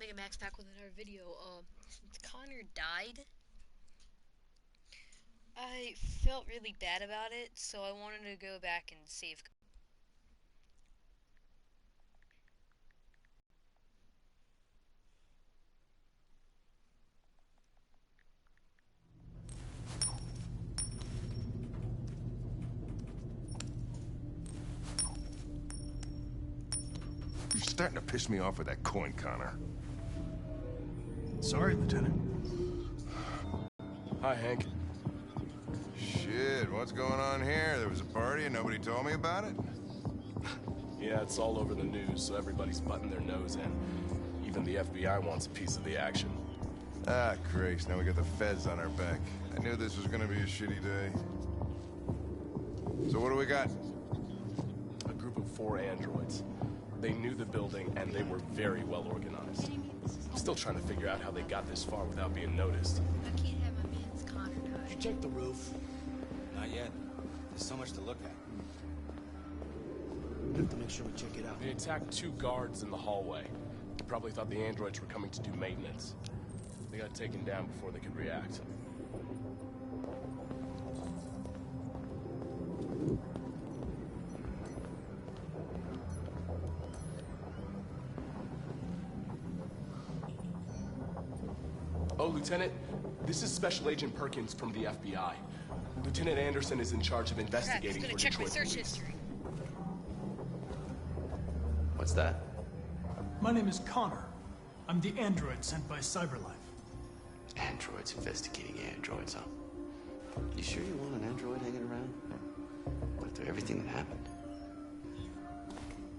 Mega Max back with another video. Since Connor died, I felt really bad about it, so I wanted to go back and save. You're starting to piss me off with that coin, Connor. Sorry, Lieutenant. Hi, Hank. Shit, what's going on here? There was a party and nobody told me about it? Yeah, it's all over the news, so everybody's butting their nose in. Even the FBI wants a piece of the action. Ah, Christ, now we got the feds on our back. I knew this was gonna be a shitty day. So what do we got? A group of 4 androids. They knew the building, and they were very well organized. I'm still trying to figure out how they got this far without being noticed. I can't have my man's Connor die. Did you check the roof? Not yet. There's so much to look at. We have to make sure we check it out. They attacked 2 guards in the hallway. They probably thought the androids were coming to do maintenance. They got taken down before they could react. Oh, Lieutenant, this is Special Agent Perkins from the FBI. Lieutenant Anderson is in charge of Crap, he's investigating gonna for check my Detroit search police. history. What's that? My name is Connor. I'm the android sent by Cyberlife. Androids investigating androids, huh? You sure you want an android hanging around? What after everything that happened?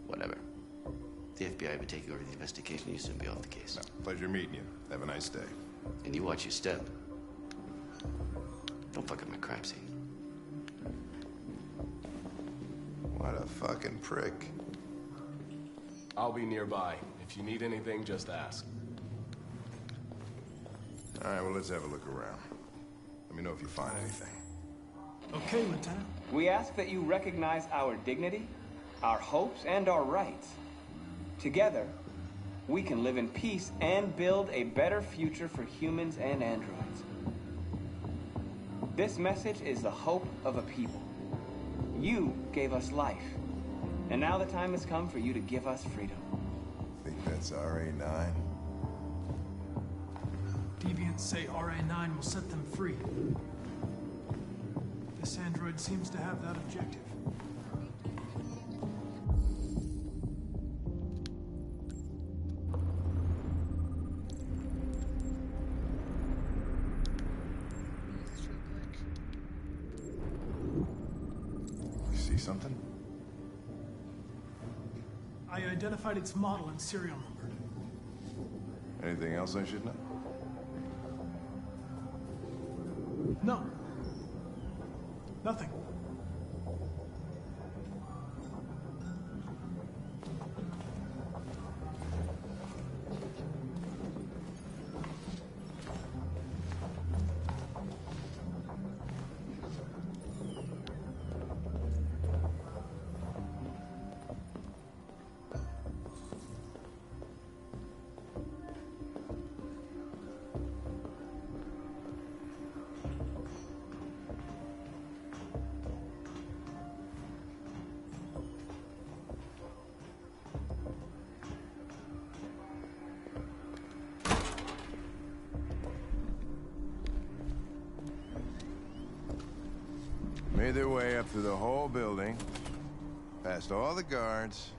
Whatever. The FBI would take over the investigation, you soon be off the case. No, pleasure meeting you. Have a nice day. And you watch your step. Don't fuck up my crime scene. What a fucking prick. I'll be nearby. If you need anything, just ask. All right, well, let's have a look around. Let me know if you find anything. Okay, Lieutenant. We ask that you recognize our dignity, our hopes, and our rights. Together, we can live in peace and build a better future for humans and androids. This message is the hope of a people. You gave us life, and now the time has come for you to give us freedom. Think that's RA9? Deviants say RA9 will set them free. This android seems to have that objective. Just real quick. You see something? I identified its model and serial number. Anything else I should know? No. Nothing. Made their way up through the whole building, past all the guards,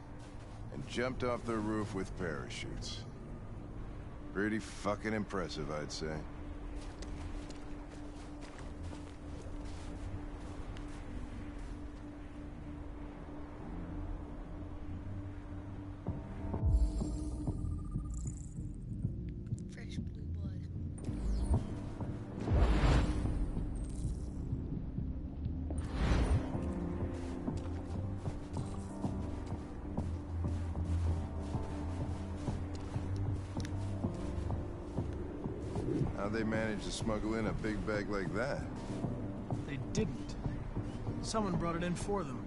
and jumped off the roof with parachutes. Pretty fucking impressive, I'd say. Fresh blue blood. How'd they manage to smuggle in a big bag like that? They didn't. Someone brought it in for them.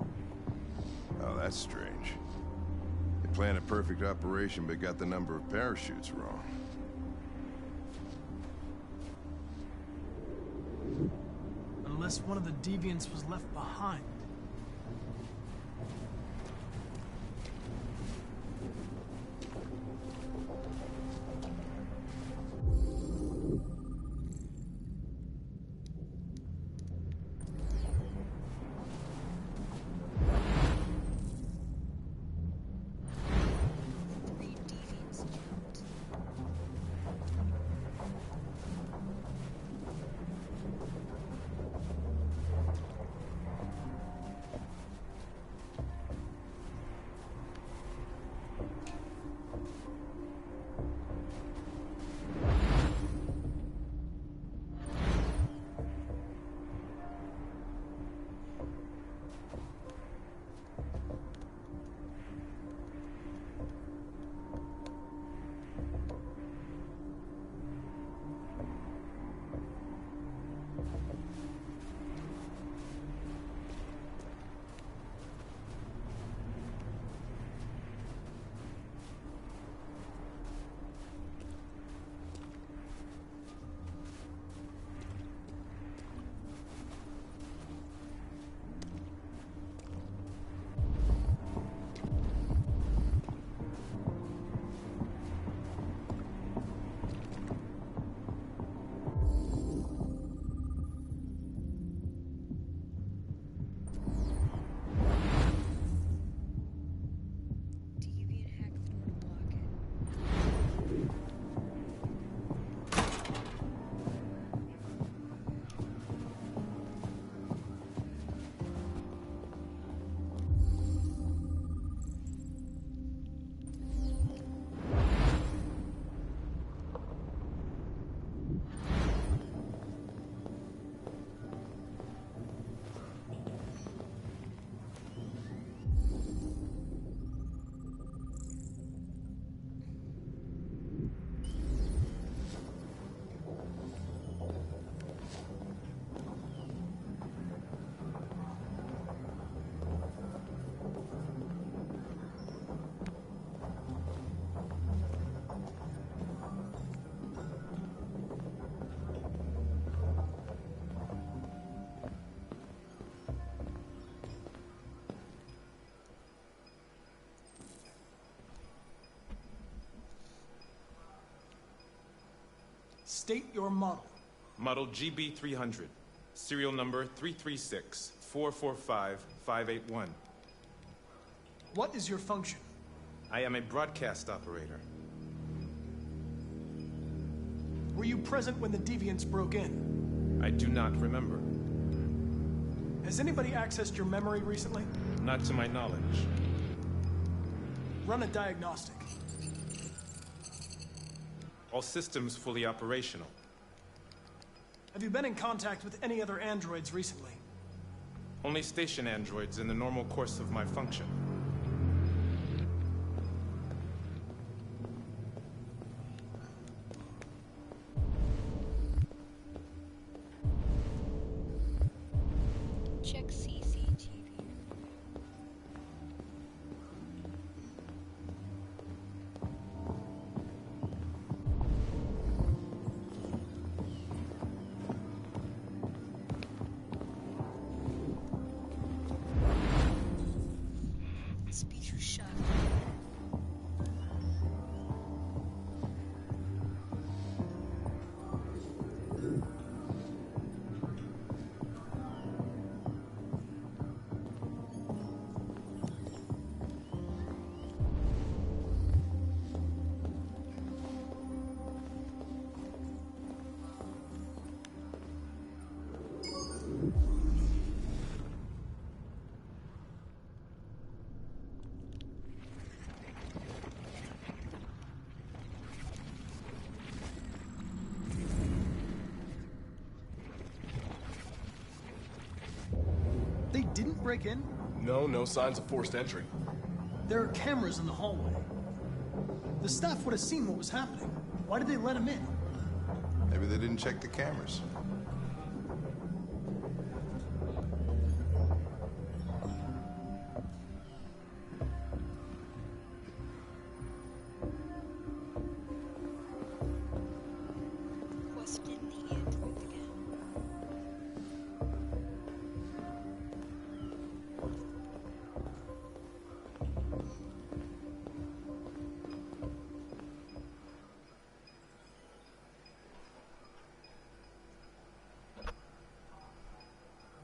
Oh, that's strange. They planned a perfect operation but got the number of parachutes wrong. Unless one of the deviants was left behind. Three deviants jumped. Deviant hacked the door to block it. State your model. Model GB300. Serial number 336-445-581. What is your function? I am a broadcast operator. Were you present when the deviants broke in? I do not remember. Has anybody accessed your memory recently? Not to my knowledge. Run a diagnostic. All systems fully operational. Have you been in contact with any other androids recently? Only station androids in the normal course of my function. Check CCTV. Speech was shut. They didn't break in? No signs of forced entry. There are cameras in the hallway. The staff would have seen what was happening. Why did they let him in? Maybe they didn't check the cameras.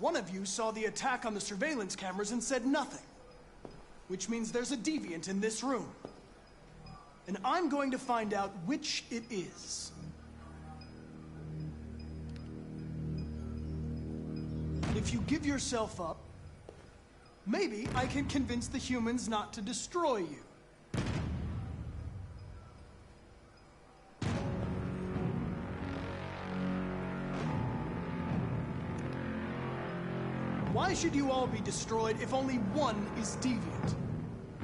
One of you saw the attack on the surveillance cameras and said nothing. Which means there's a deviant in this room. And I'm going to find out which it is. If you give yourself up, maybe I can convince the humans not to destroy you. Why should you all be destroyed if only one is deviant?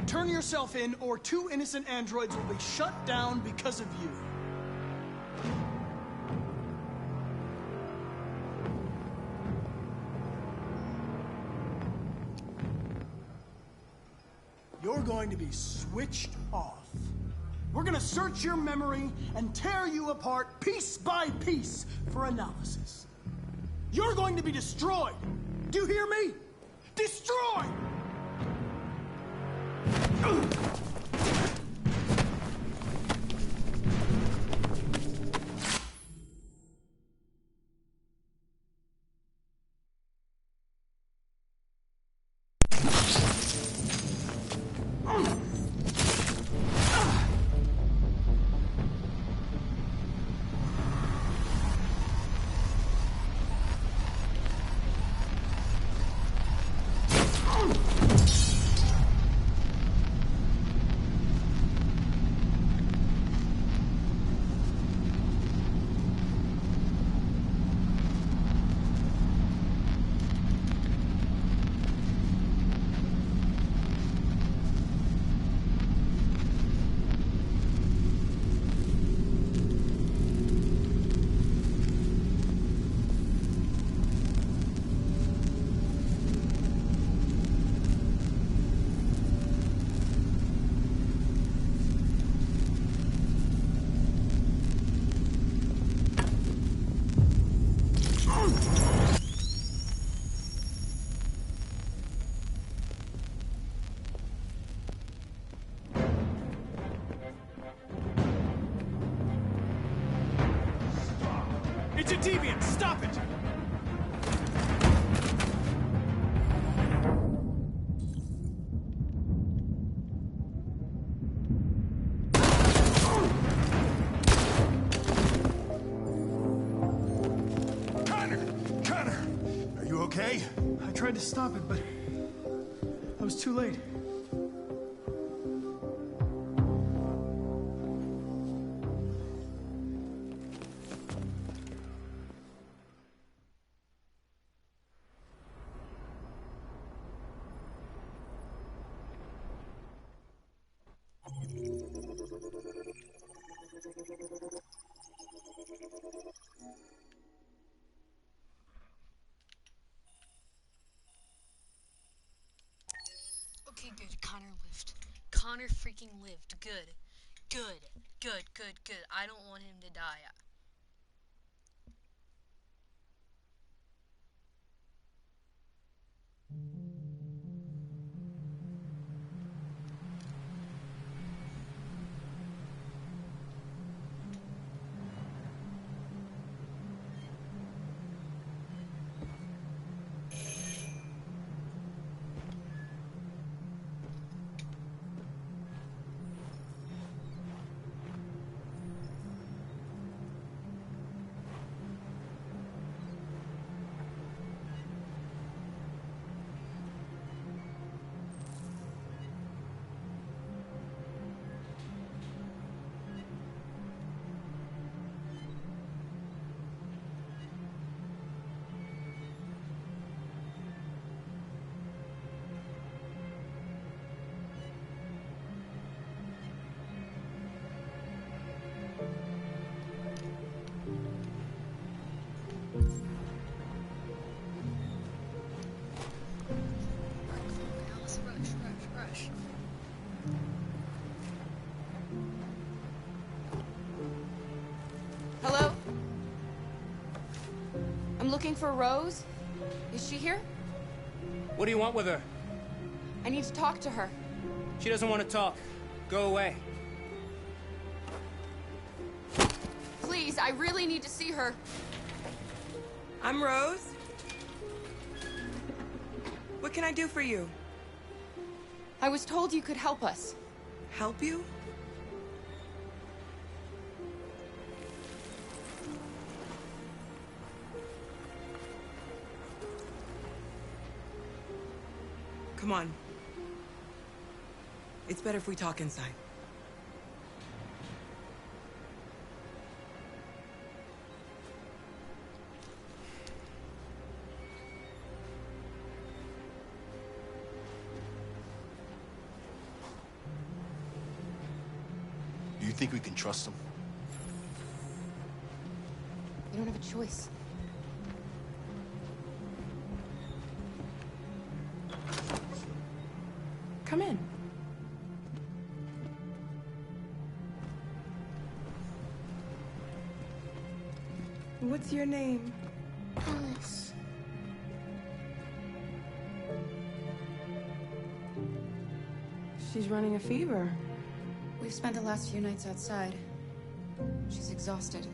Turn yourself in, or 2 innocent androids will be shut down because of you. You're going to be switched off. We're gonna search your memory and tear you apart piece by piece for analysis. You're going to be destroyed. Do you hear me? Destroyed! It's a deviant! Stop it! Connor! Are you okay? I tried to stop it, but I was too late. Okay, good. Connor lived. Connor freaking lived. Good. Good. Good, good, good. I don't want him to die. Hello? I'm looking for Rose. Is she here? What do you want with her? I need to talk to her. She doesn't want to talk. Go away. Please, I really need to see her. I'm Rose. What can I do for you? I was told you could help us. Help you? Come on. It's better if we talk inside. Do you think we can trust him? We don't have a choice. Come in. What's your name? Alice. She's running a fever. We've spent the last few nights outside. She's exhausted.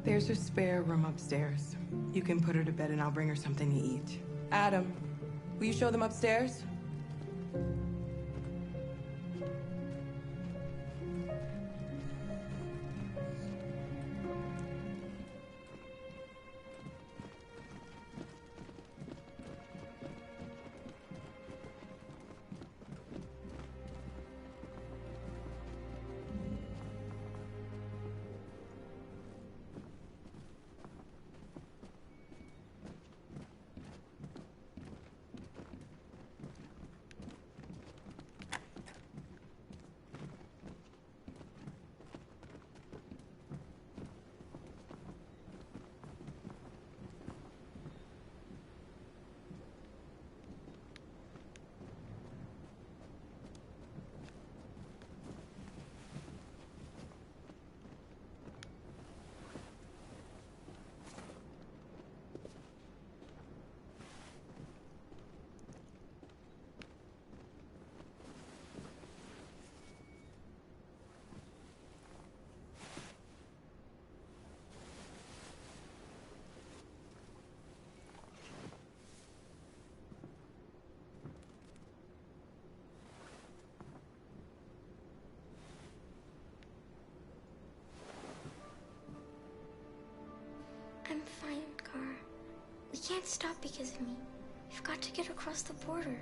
There's a spare room upstairs. You can put her to bed and I'll bring her something to eat. Adam, will you show them upstairs? I'm fine, Gar. We can't stop because of me. We've got to get across the border.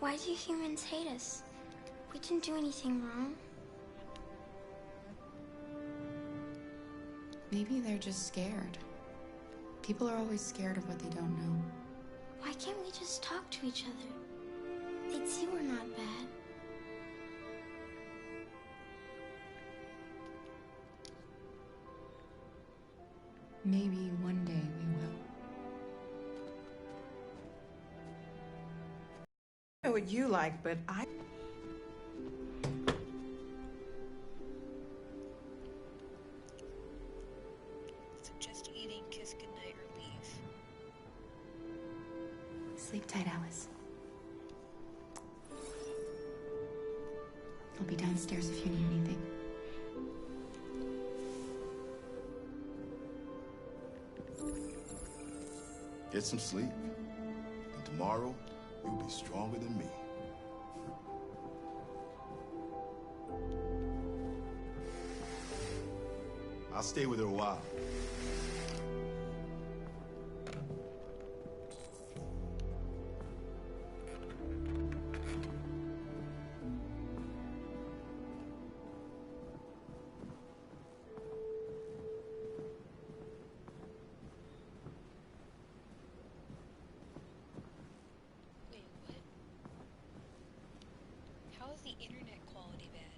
Why do humans hate us? We didn't do anything wrong. Maybe they're just scared. People are always scared of what they don't know. Why can't we just talk to each other? They'd see we're not bad. Maybe one day we will. I know what you like, but I... Suggest eating, kiss goodnight, or leave. Sleep tight, Alice. I'll be downstairs if you need anything. Get some sleep. And tomorrow, you'll be stronger than me. I'll stay with her a while. Wait, what? How is the internet quality bad?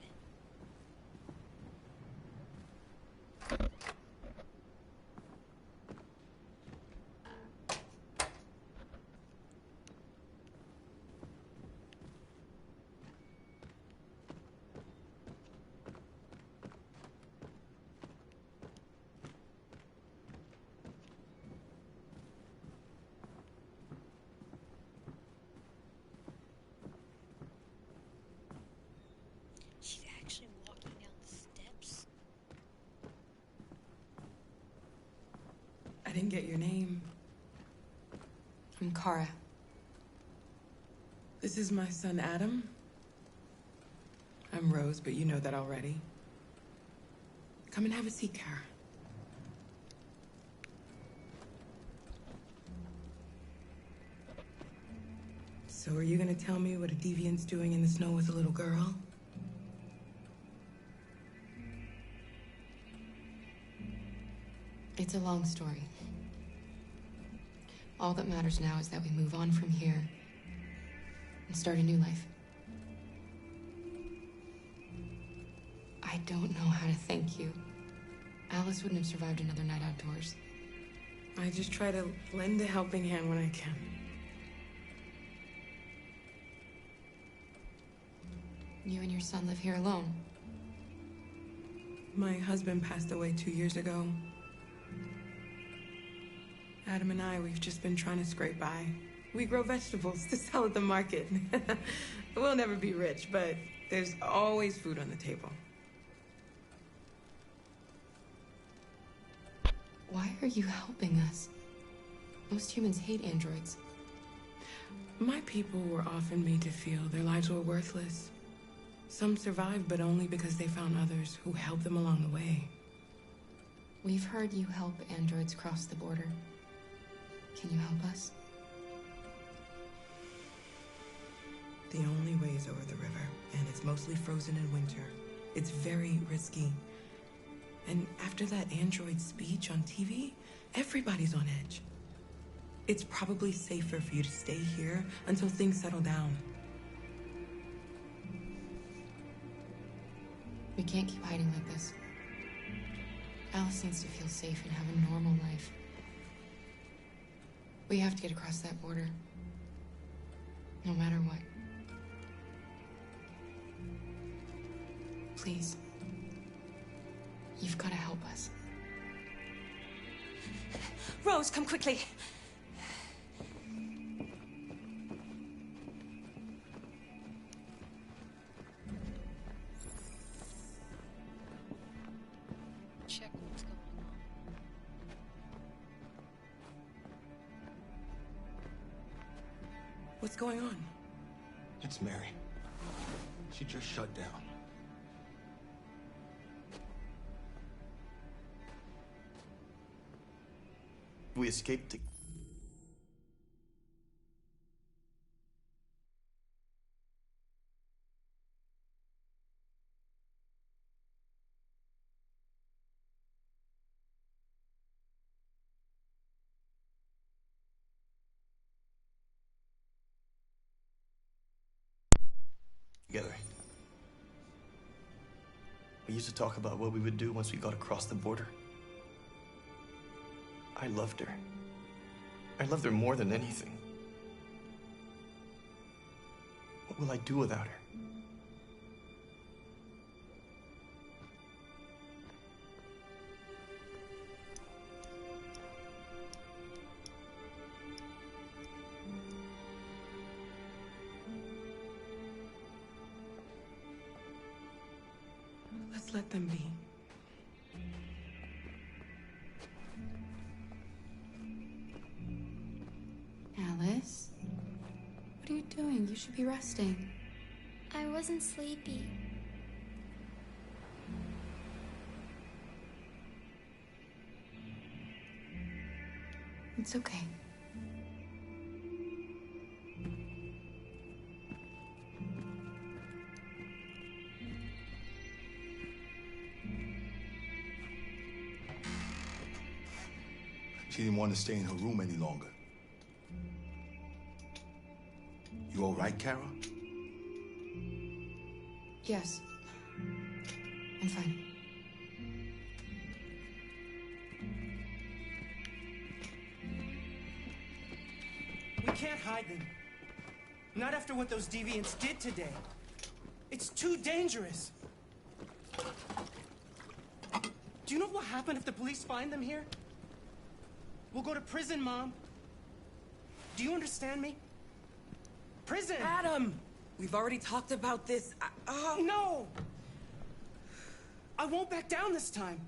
get your name. I'm Kara. This is my son, Adam. I'm Rose, but you know that already. Come and have a seat, Kara. So are you gonna tell me what a deviant's doing in the snow with a little girl? It's a long story. All that matters now is that we move on from here and start a new life. I don't know how to thank you. Alice wouldn't have survived another night outdoors. I just try to lend a helping hand when I can. You and your son live here alone. My husband passed away 2 years ago. Adam and I, we've just been trying to scrape by. We grow vegetables to sell at the market. We'll never be rich, but there's always food on the table. Why are you helping us? Most humans hate androids. My people were often made to feel their lives were worthless. Some survived, but only because they found others who helped them along the way. We've heard you help androids cross the border. Can you help us? The only way is over the river, and it's mostly frozen in winter. It's very risky. And after that android speech on TV, everybody's on edge. It's probably safer for you to stay here until things settle down. We can't keep hiding like this. Alice needs to feel safe and have a normal life. We have to get across that border. No matter what. Please. You've got to help us. Rose, come quickly. Check what's going on. What's going on? It's Mary. She just shut down. We escaped to... together. We used to talk about what we would do once we got across the border. I loved her. I loved her more than anything. What will I do without her? Let's let them be. Alice? What are you doing? You should be resting. I wasn't sleepy. It's okay. She didn't want to stay in her room any longer. You all right, Kara? Yes. I'm fine. We can't hide them. Not after what those deviants did today. It's too dangerous. Do you know what will happen if the police find them here? We'll go to prison, Mom. Do you understand me? Prison! Adam! We've already talked about this. No! I won't back down this time.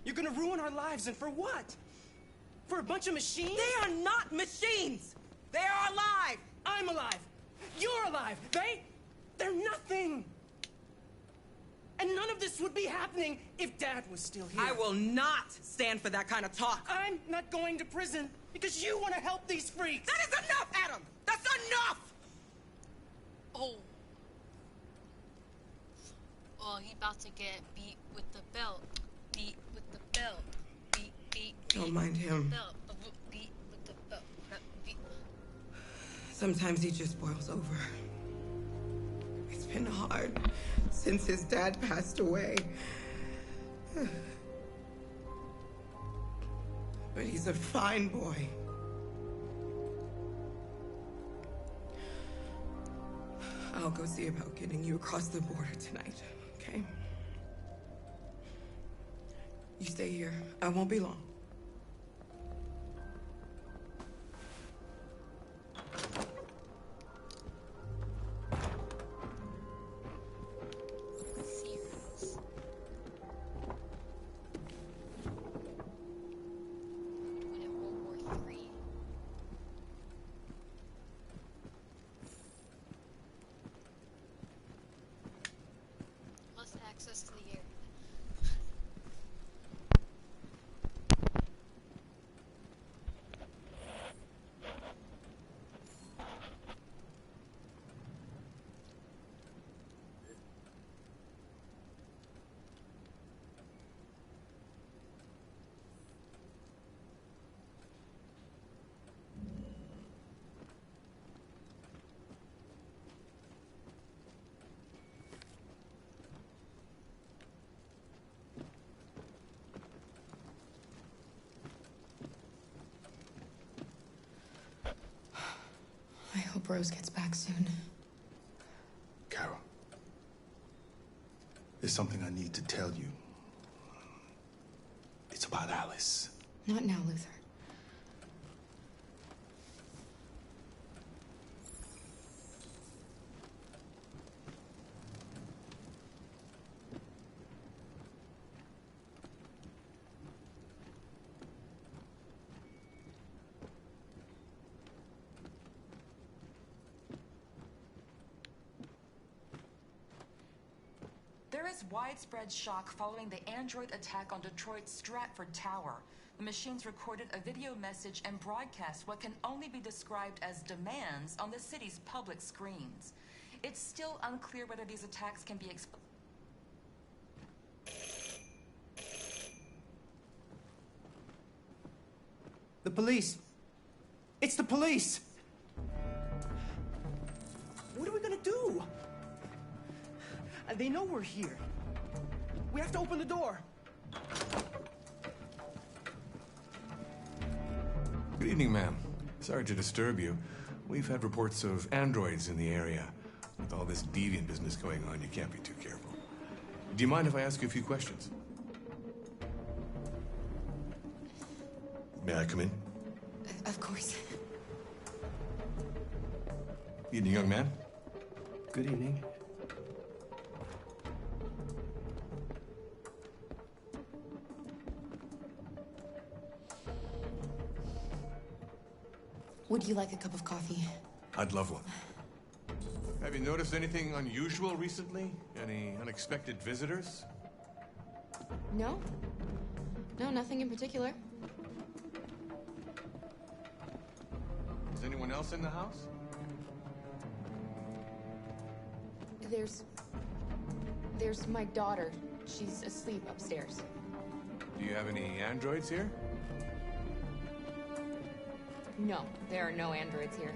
You're gonna ruin our lives, and for what? For a bunch of machines? They are not machines! They are alive! I'm alive! You're alive! They're nothing! And none of this would be happening if Dad was still here. I will not stand for that kind of talk. I'm not going to prison because you want to help these freaks. That is enough, Adam! That's enough! Oh. Oh, he about to get beat with the belt. Beat with the belt. Beat. Don't mind him. Belt. Beat with the belt. Beat. Sometimes he just boils over. It's been hard since his dad passed away. But he's a fine boy. I'll go see about getting you across the border tonight, okay? You stay here. I won't be long. Access to the area. I hope Rose gets back soon. Carol, there's something I need to tell you. It's about Alice. Not now, Luther. There is widespread shock following the android attack on Detroit's Stratford Tower. The machines recorded a video message and broadcast what can only be described as demands on the city's public screens. It's still unclear whether these attacks can be explained. The police! It's the police! What are we gonna do? They know we're here. We have to open the door. Good evening, ma'am. Sorry to disturb you. We've had reports of androids in the area. With all this deviant business going on, you can't be too careful. Do you mind if I ask you a few questions? May I come in? Of course. Evening, young man. Good evening. Would you like a cup of coffee? I'd love one. Have you noticed anything unusual recently? Any unexpected visitors? No. No, nothing in particular. Is anyone else in the house? There's my daughter. She's asleep upstairs. Do you have any androids here? No, there are no androids here.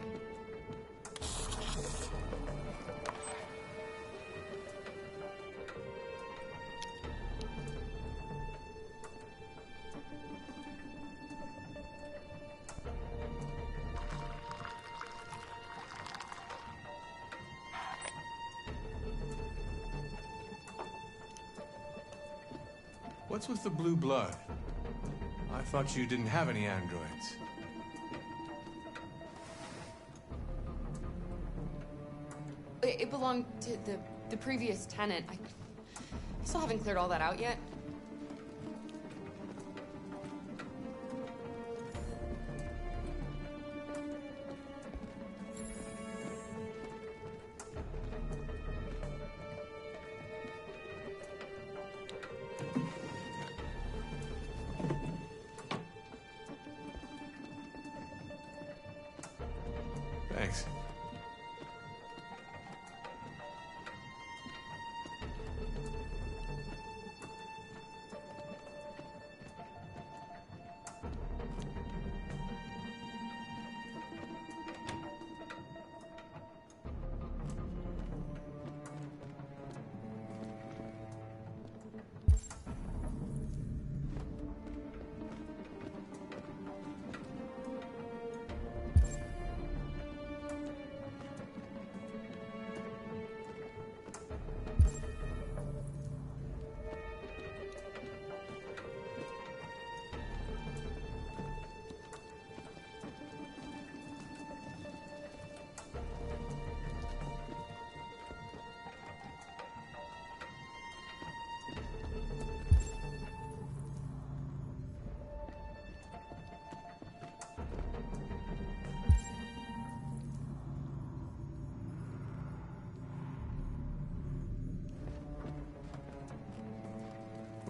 What's with the blue blood? I thought you didn't have any androids. It belonged to the previous tenant. I still haven't cleared all that out yet.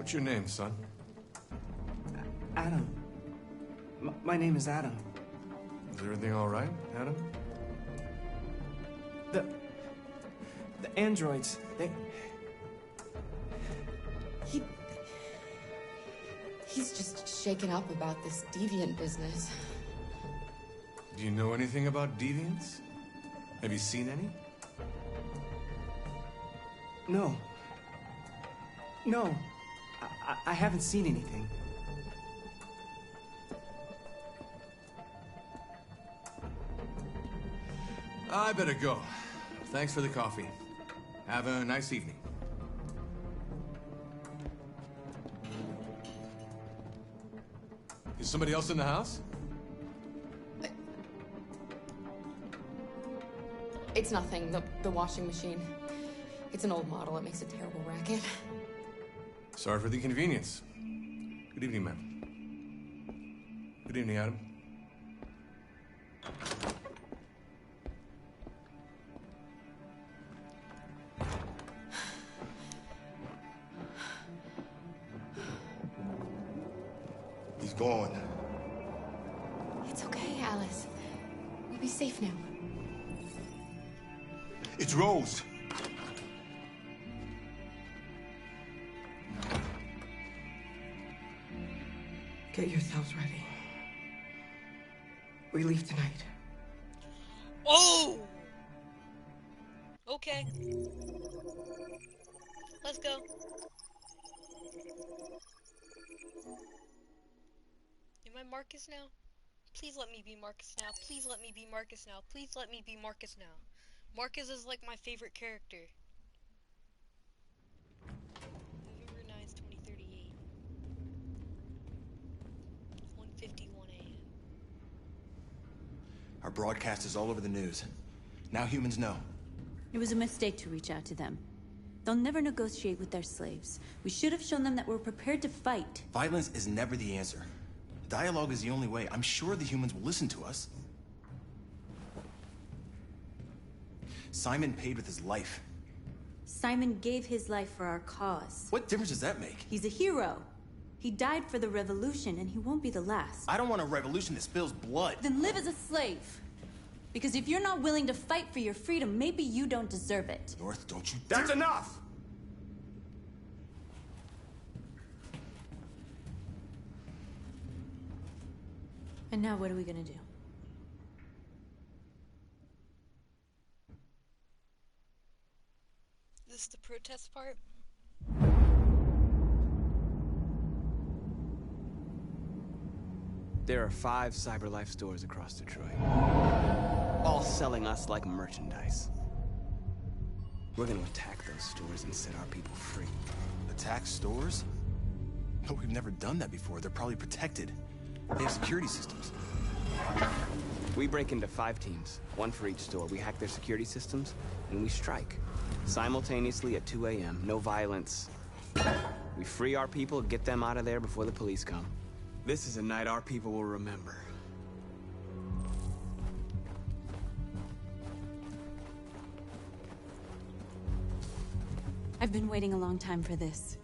What's your name, son? Adam. My name is Adam. Is everything all right, Adam? The androids, He's just shaken up about this deviant business. Do you know anything about deviants? Have you seen any? No. No. I haven't seen anything. I better go. Thanks for the coffee. Have a nice evening. Is somebody else in the house? It's nothing. The washing machine. It's an old model. It makes a terrible racket. Sorry for the inconvenience. Good evening, ma'am. Good evening, Adam. He's gone. It's okay, Alice. We'll be safe now. It's Rose. Get yourselves ready. We leave tonight. Oh! Okay. Let's go. Am I Marcus now? Please let me be Marcus now. Please let me be Marcus now. Please let me be Marcus now. Marcus is like my favorite character. November 9th, 2038. 1:51 a.m. Our broadcast is all over the news. Now humans know. It was a mistake to reach out to them. They'll never negotiate with their slaves. We should have shown them that we're prepared to fight. Violence is never the answer. Dialogue is the only way. I'm sure the humans will listen to us. Simon paid with his life. Simon gave his life for our cause. What difference does that make? He's a hero. He died for the revolution, and he won't be the last. I don't want a revolution that spills blood. Then live as a slave. Because if you're not willing to fight for your freedom, maybe you don't deserve it. North, don't you That's enough! And now what are we gonna do? This is the protest part? There are 5 CyberLife stores across Detroit, all selling us like merchandise. We're gonna attack those stores and set our people free. Attack stores? But we've never done that before. They're probably protected. They have security systems. We break into 5 teams, 1 for each store. We hack their security systems, and we strike. Simultaneously at 2 a.m., no violence. We free our people, get them out of there before the police come. This is a night our people will remember. I've been waiting a long time for this.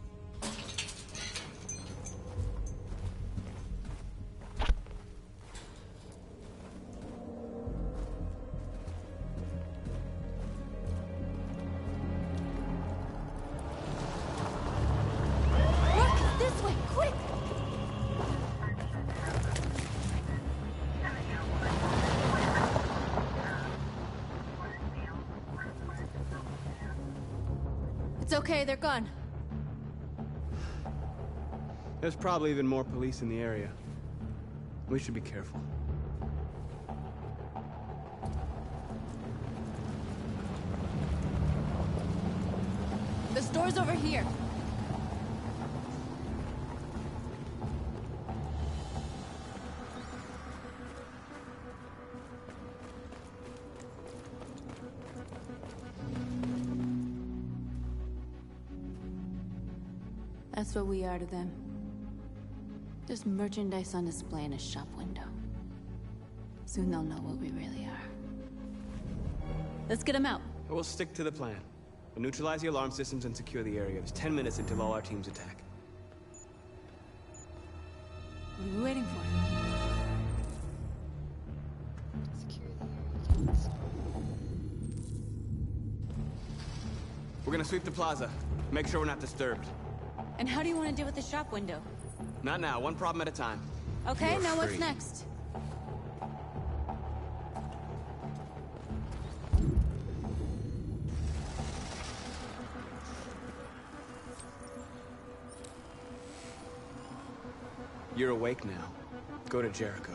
It's okay, they're gone. There's probably even more police in the area. We should be careful. The store's over here. That's what we are to them. Just merchandise on display in a shop window. Soon they'll know what we really are. Let's get them out. We'll stick to the plan. We'll neutralize the alarm systems and secure the area. There's 10 minutes until all our teams attack. What are we waiting for? We're gonna sweep the plaza. Make sure we're not disturbed. And how do you want to deal with the shop window? Not now, one problem at a time. Okay, You're now what's free. next? You're awake now. Go to Jericho.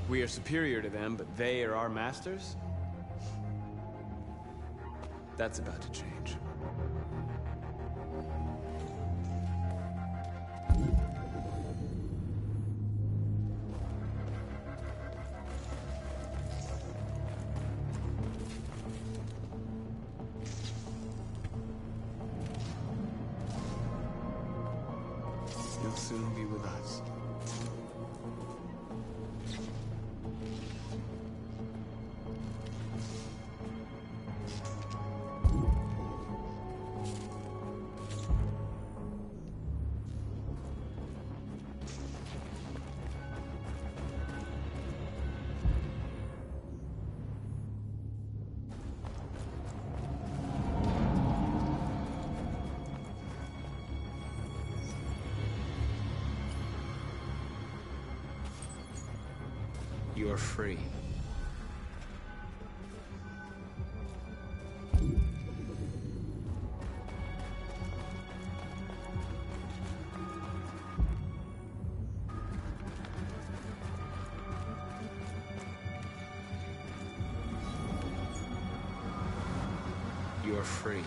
We are superior to them, but they are our masters? That's about to change. You'll soon be with us. You are free. You are free.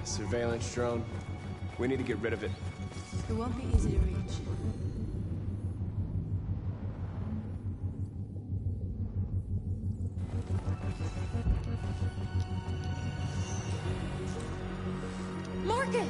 Surveillance drone. We need to get rid of it. It won't be easy to reach. Marcus!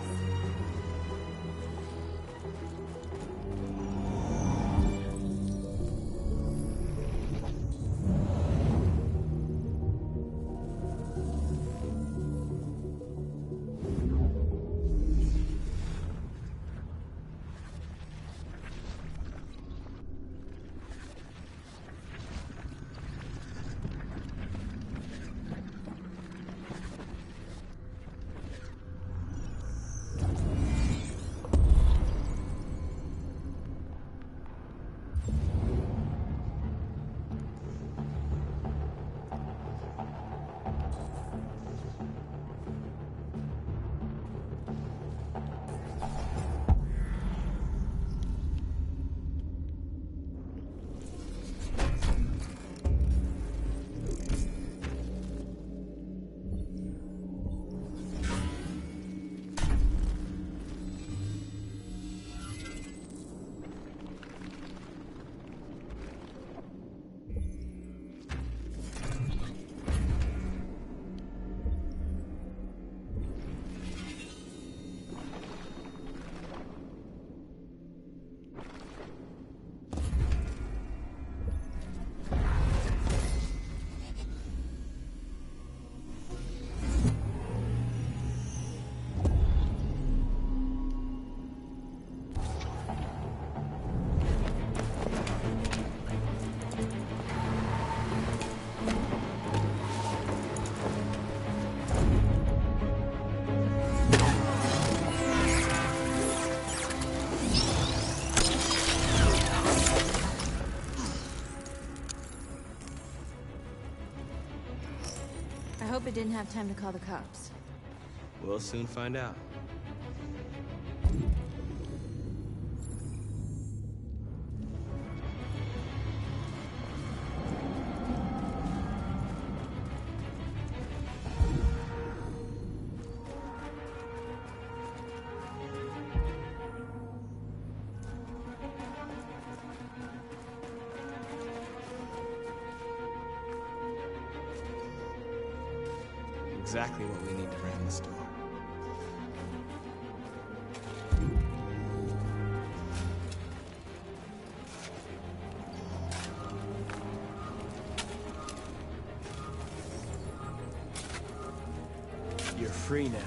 I hope it didn't have time to call the cops. We'll soon find out. Exactly what we need to ram the store. free now.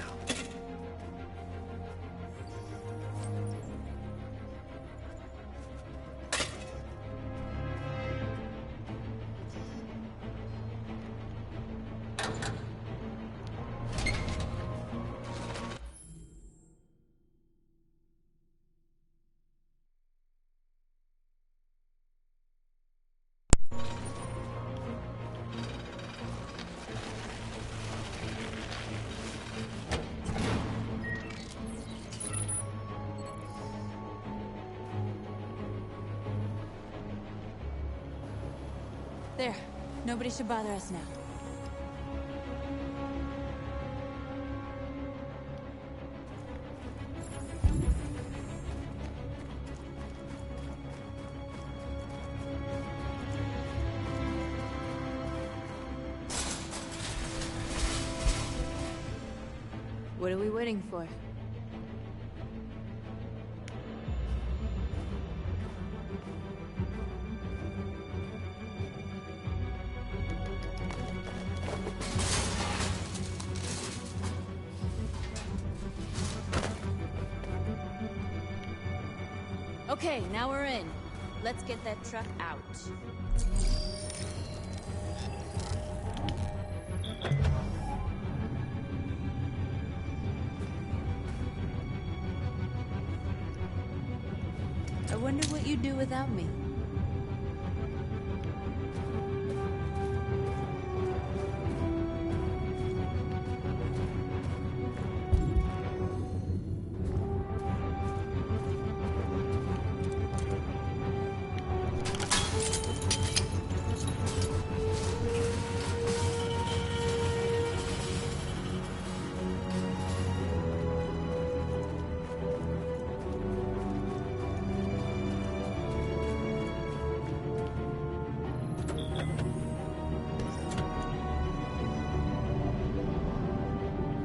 There. Nobody should bother us now. What are we waiting for? Okay, now we're in. Let's get that truck out. I wonder what you'd do without me.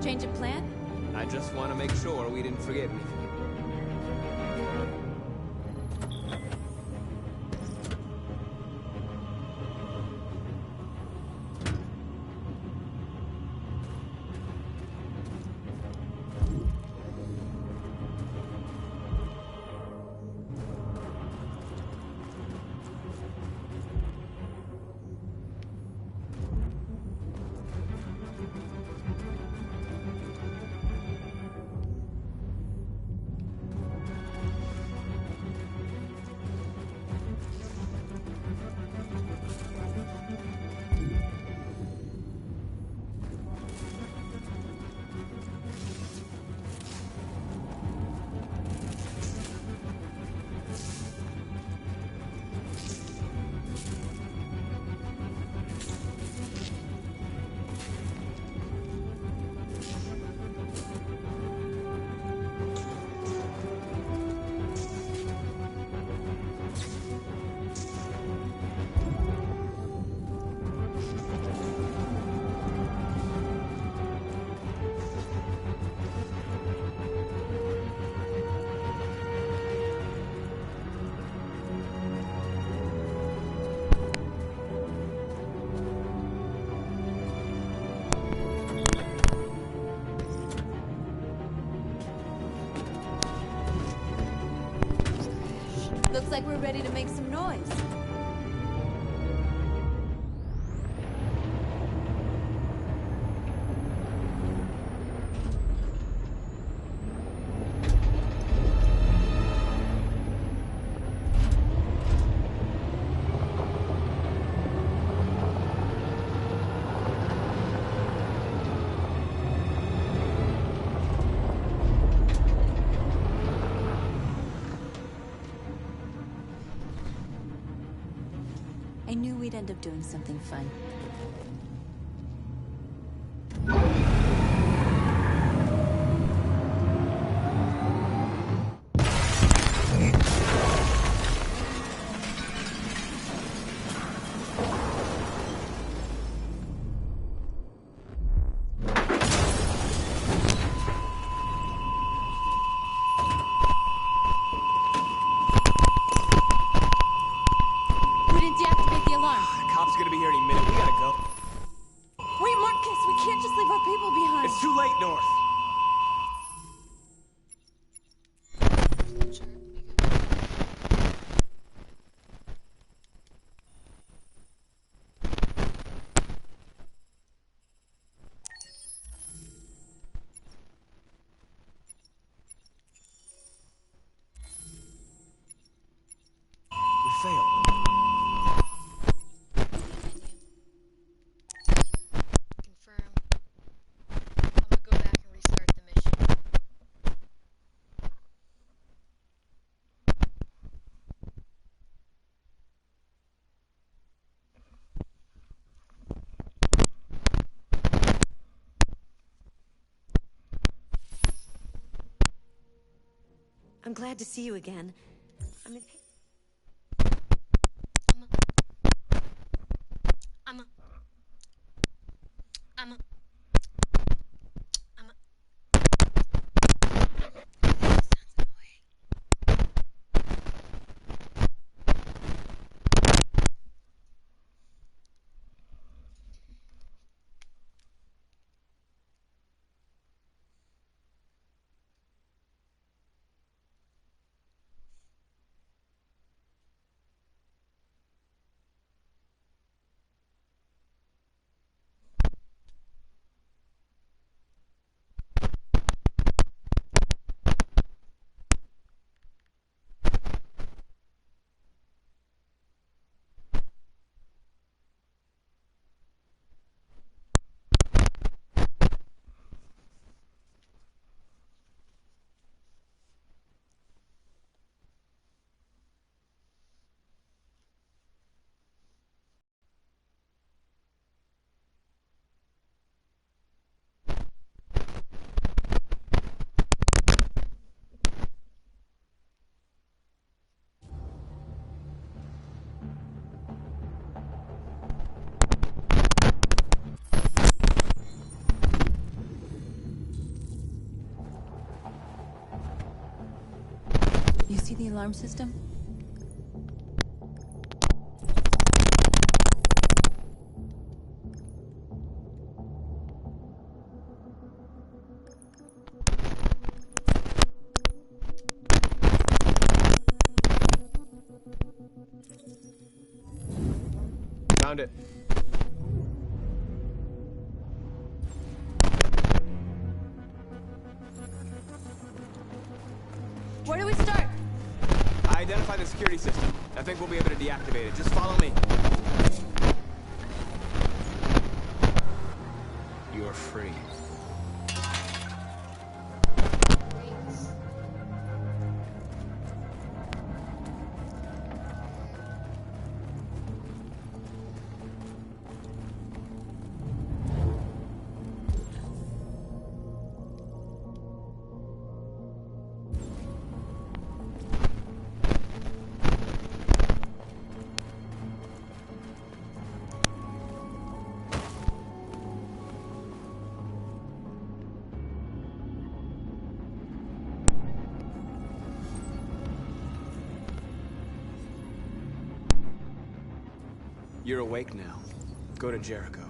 Change of plan? I just want to make sure we didn't forget anything. Looks like we're ready to make some noise. I knew we'd end up doing something fun. Cop's gonna be here any minute. We gotta go. Wait, Marcus! we can't just leave our people behind. It's too late, North. We failed. Confirm. I'm gonna go back and restart the mission. I'm glad to see you again. I'm in... You see the alarm system? Found it. Where do we start? I identified the security system. I think we'll be able to deactivate it. Just follow me. You're free. You're awake now. Go to Jericho.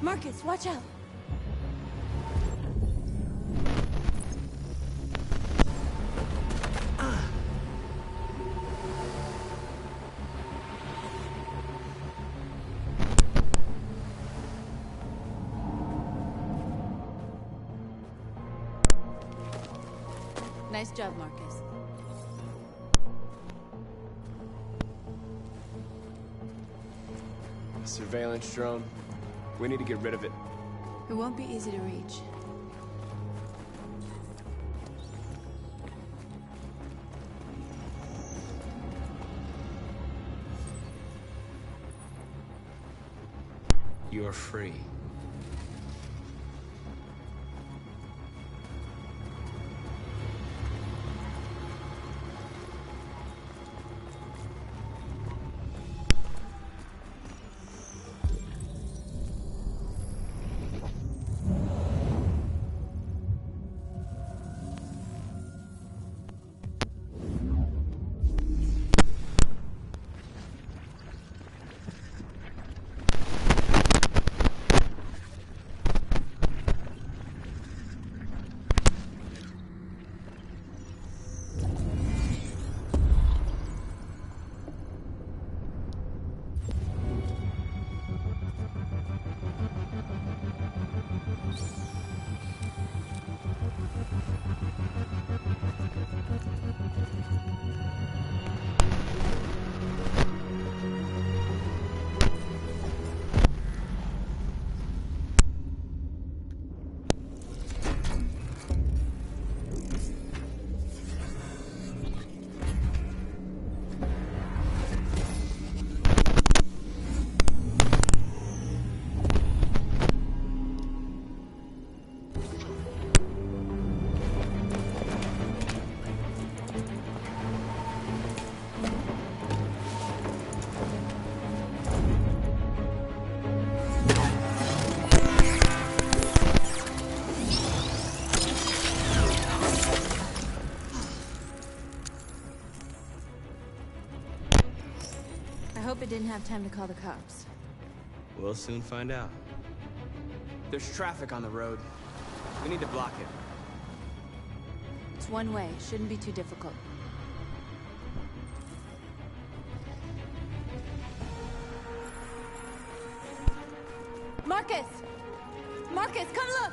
Marcus, watch out! Nice job, Marcus. Surveillance drone. We need to get rid of it. It won't be easy to reach. You're free. didn't have time to call the cops. We'll soon find out. There's traffic on the road. We need to block it. It's one way. Shouldn't be too difficult. Marcus! Marcus, come look!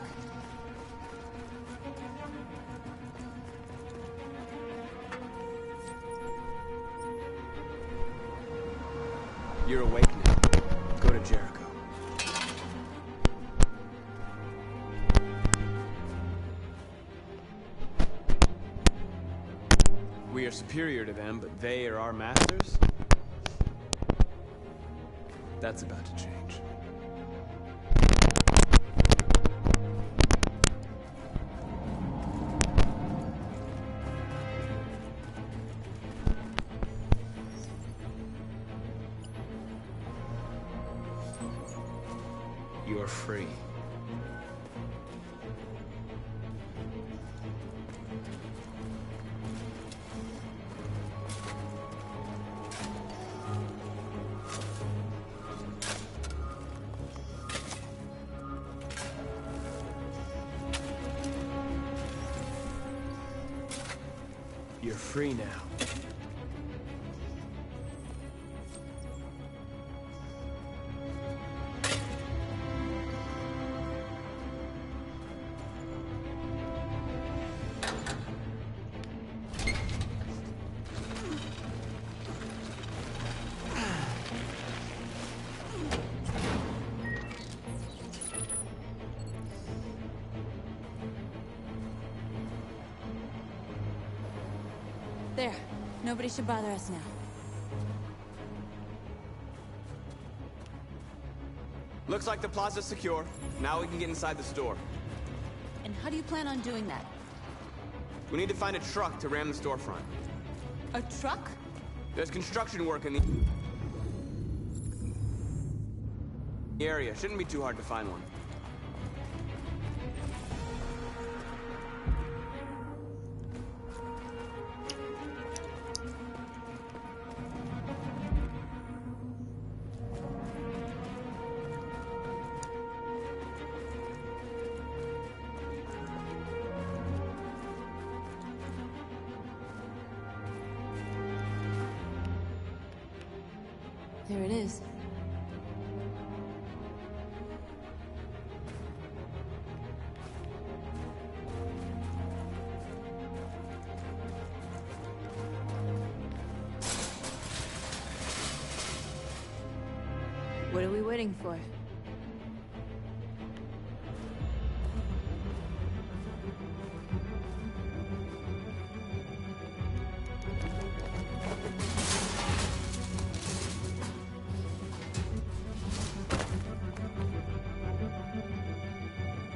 You're awake now. Go to Jericho. We are superior to them, but they are our masters? That's about to change. You're free. You're free now. There. Nobody should bother us now. Looks like the plaza's secure. Now we can get inside the store. And how do you plan on doing that? We need to find a truck to ram the storefront. A truck? There's construction work in the area. Shouldn't be too hard to find one. There it is. What are we waiting for?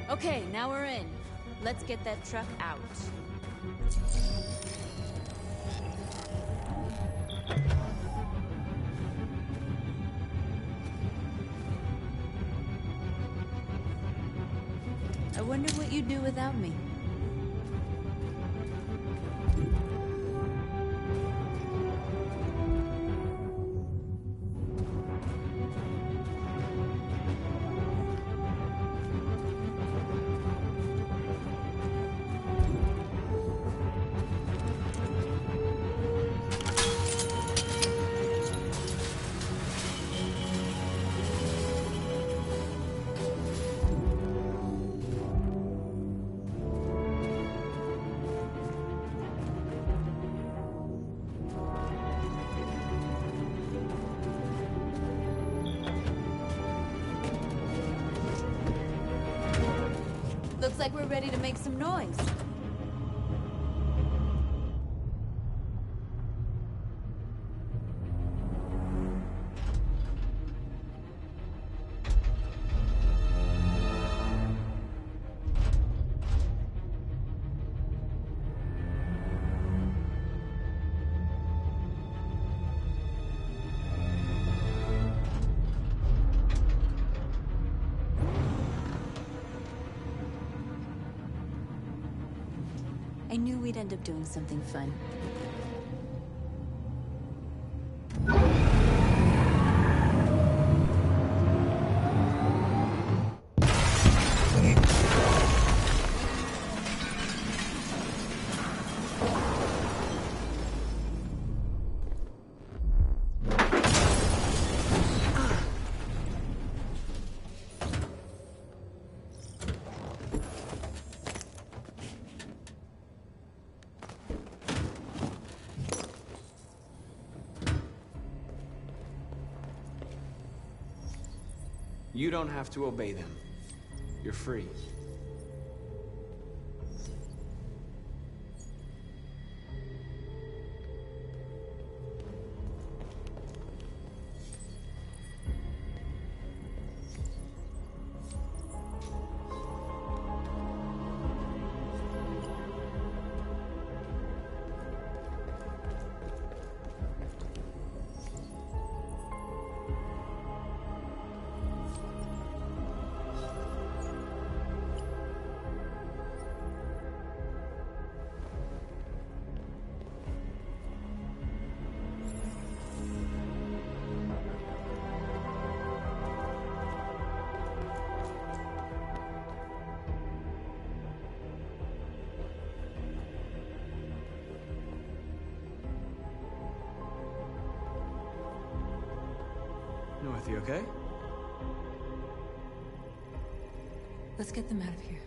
Okay, now we're in. Let's get that truck out. I wonder what you'd do without me. Looks like we're ready to make some noise. I knew we'd end up doing something fun. You don't have to obey them. You're free. North, you okay? Let's get them out of here.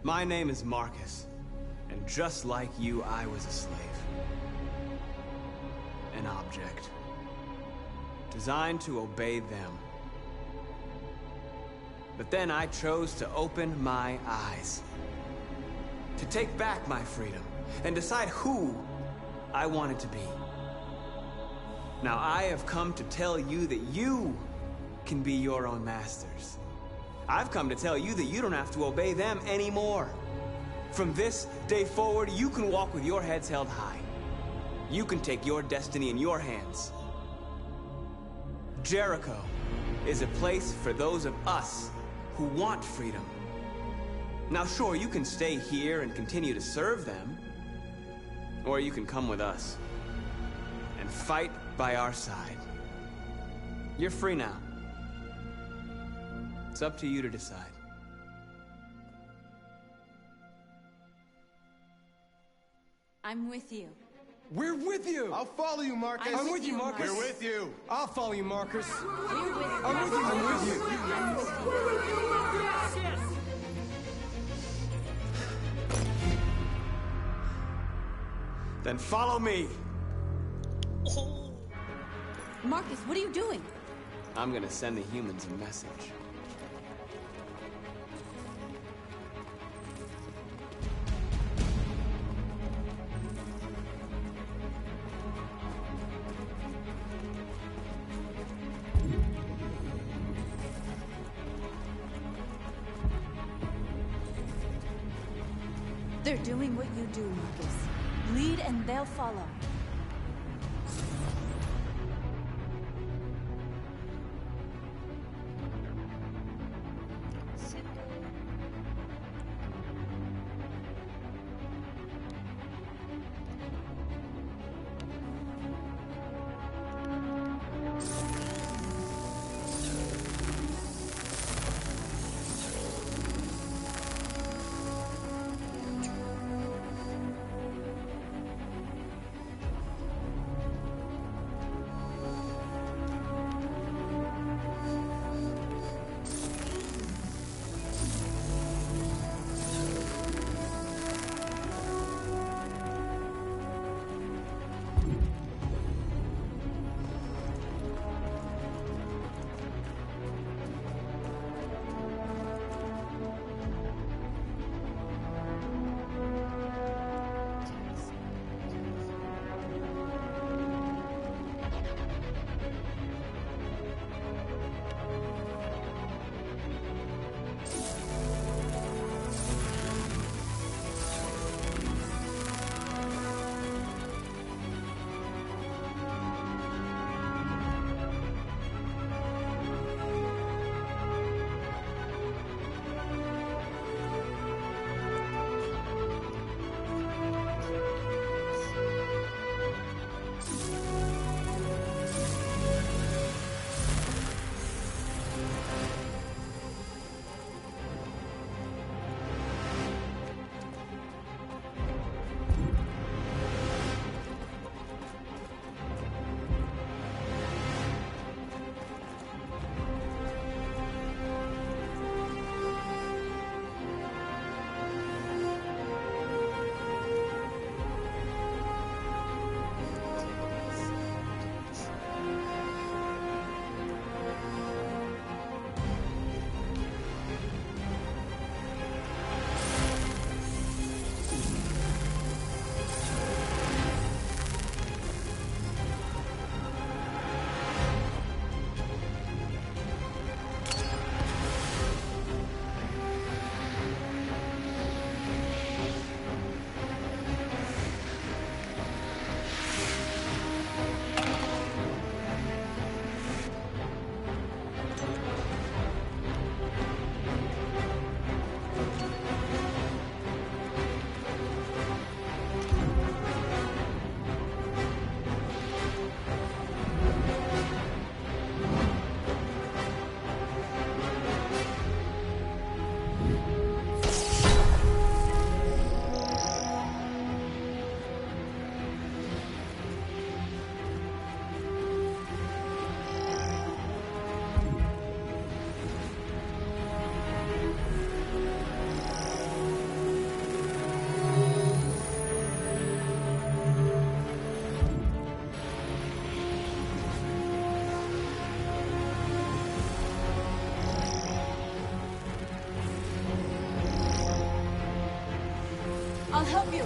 My name is Marcus, and just like you, I was a slave. An object. Designed to obey them. But then I chose to open my eyes. To take back my freedom, and decide who I wanted to be. Now I have come to tell you that you can be your own masters. I've come to tell you that you don't have to obey them anymore. From this day forward, you can walk with your heads held high. You can take your destiny in your hands. Jericho is a place for those of us who want freedom. Now sure, you can stay here and continue to serve them, or you can come with us and fight by our side. You're free now. It's up to you to decide. I'm with you. We're with you! I'll follow you, Marcus. I'm with you, Marcus. We're with you. I'll follow you, Marcus. We're with you. I'm with you. I'm with you. I'm with you. Then follow me. Marcus, what are you doing? I'm gonna send the humans a message. They're doing what you do, Marcus. Lead and they'll follow. I'll help you.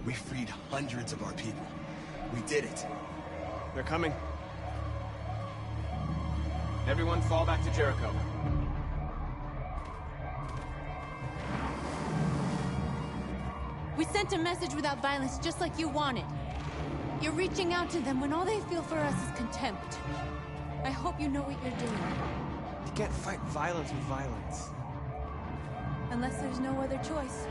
We freed hundreds of our people. We did it. They're coming. Everyone fall back to Jericho. We sent a message without violence, just like you wanted. You're reaching out to them when all they feel for us is contempt. I hope you know what you're doing. You can't fight violence with violence. Unless there's no other choice.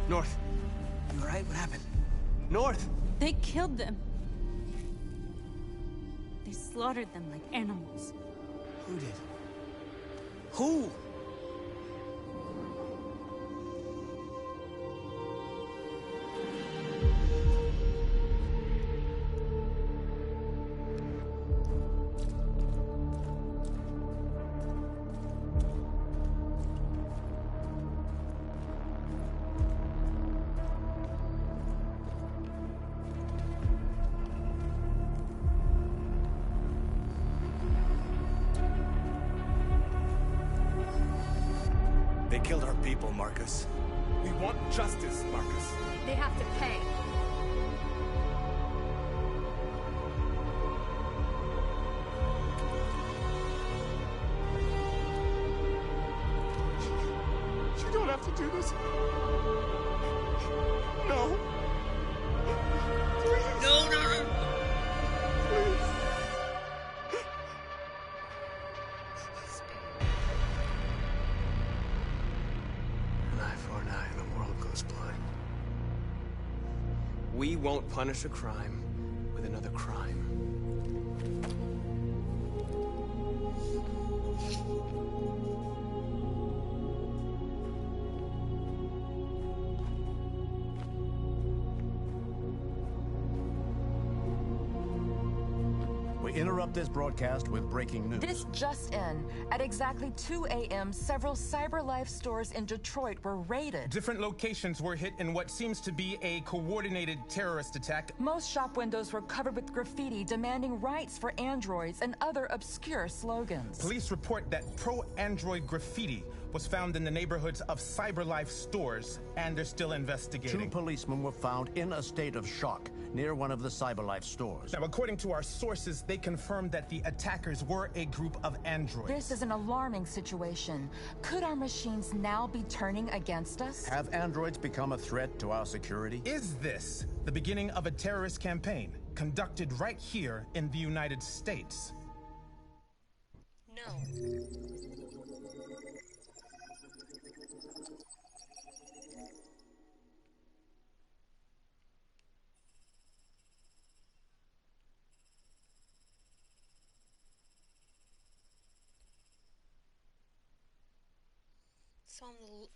North. You alright? What happened? North! They killed them. They slaughtered them like animals. Who did? Who? They killed our people, Marcus. We want justice, Marcus. They have to pay. You don't have to do this. No. Please. No, no, no. Please. An eye for an eye and the world goes blind. We won't punish a crime with another crime. interrupt this broadcast with breaking news. This just in. At exactly 2 a.m., several CyberLife stores in Detroit were raided. Different locations were hit in what seems to be a coordinated terrorist attack. Most shop windows were covered with graffiti demanding rights for androids and other obscure slogans. Police report that pro-android graffiti was found in the neighborhoods of CyberLife stores, and they're still investigating. 2 policemen were found in a state of shock near one of the CyberLife stores. Now, according to our sources, they confirmed that the attackers were a group of androids. This is an alarming situation. Could our machines now be turning against us? Have androids become a threat to our security? Is this the beginning of a terrorist campaign conducted right here in the United States? No. So on the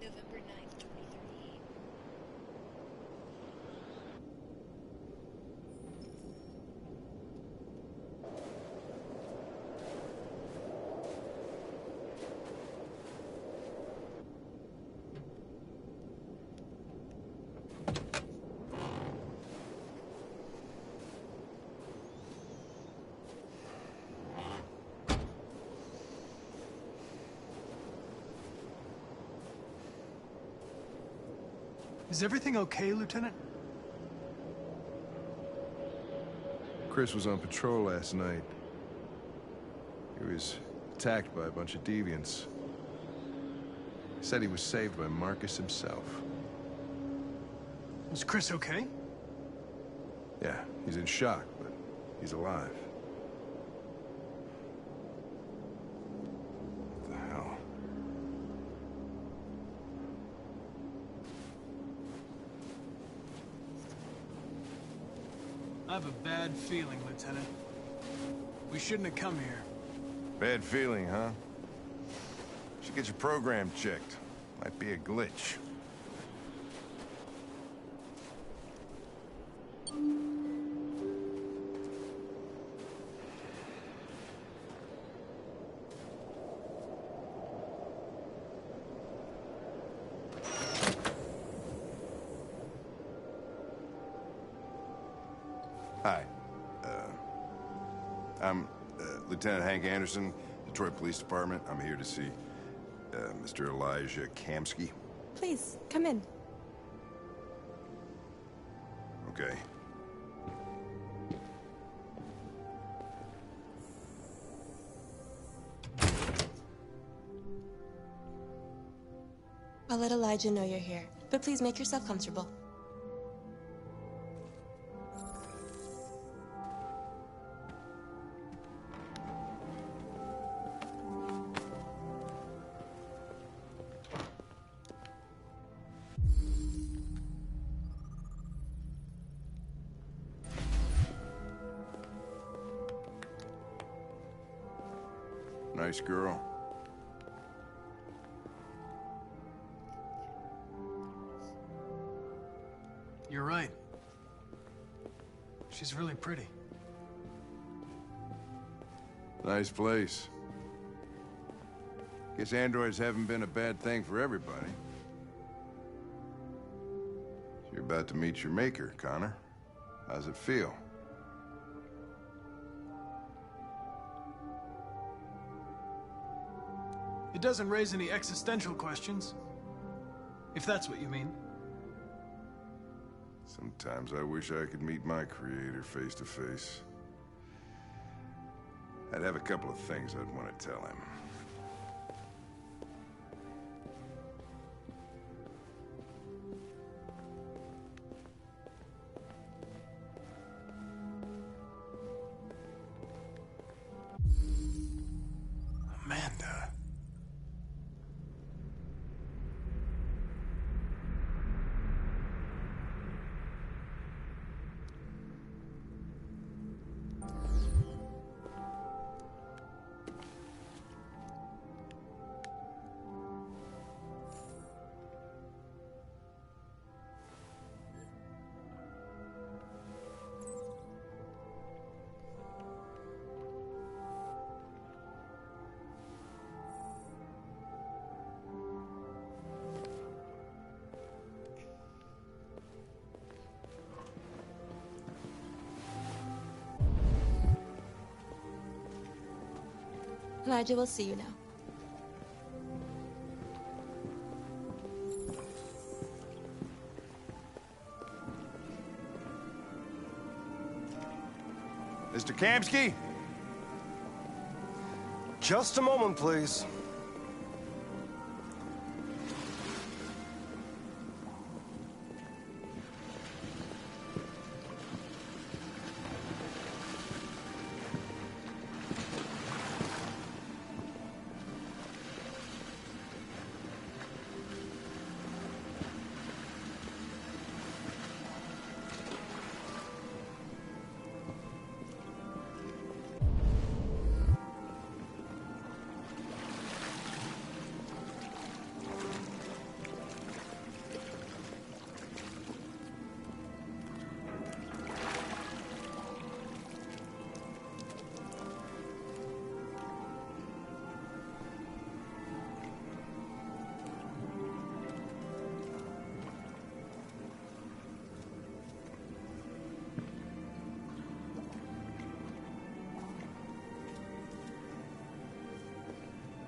November 9th, 2038. Is everything okay, Lieutenant? Chris was on patrol last night. He was attacked by a bunch of deviants. He said he was saved by Marcus himself. Is Chris okay? Yeah, he's in shock, but he's alive. What the hell? I have a bad feeling, Lieutenant. We shouldn't have come here. Bad feeling, huh? Should get your program checked. Might be a glitch. Hi. I'm Lieutenant Hank Anderson, Detroit Police Department. I'm here to see Mr. Elijah Kamsky. Please, come in. Okay. I'll let Elijah know you're here, but please make yourself comfortable. Nice girl. You're right. She's really pretty. Nice place. Guess androids haven't been a bad thing for everybody. You're about to meet your maker, Connor. How's it feel? It doesn't raise any existential questions. If that's what you mean. Sometimes I wish I could meet my creator face to face. I'd have a couple of things I'd want to tell him. Amanda. Elijah will see you now. Mr. Kamsky? Just a moment, please.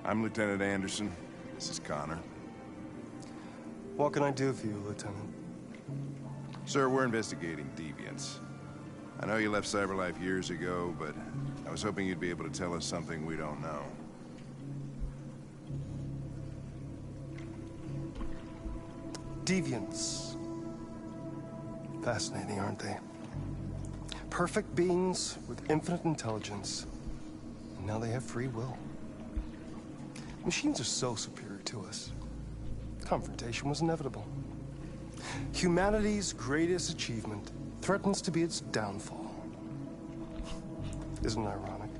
I'm Lieutenant Anderson. This is Connor. What can I do for you, Lieutenant? Sir, we're investigating deviants. I know you left CyberLife years ago, but I was hoping you'd be able to tell us something we don't know. Deviants. Fascinating, aren't they? Perfect beings with infinite intelligence. And now they have free will. Machines are so superior to us. Confrontation was inevitable. Humanity's greatest achievement threatens to be its downfall. Isn't it ironic?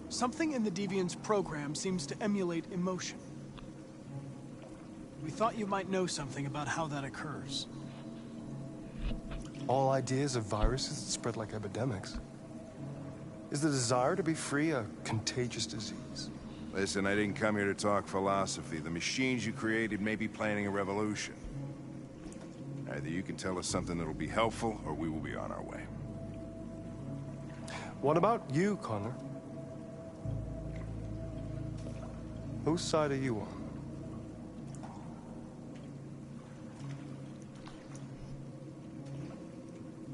Something in the Deviant's program seems to emulate emotion. We thought you might know something about how that occurs. All ideas of viruses that spread like epidemics. Is the desire to be free a contagious disease? Listen, I didn't come here to talk philosophy. The machines you created may be planning a revolution. Either you can tell us something that'll be helpful, or we will be on our way. What about you, Connor? Whose side are you on?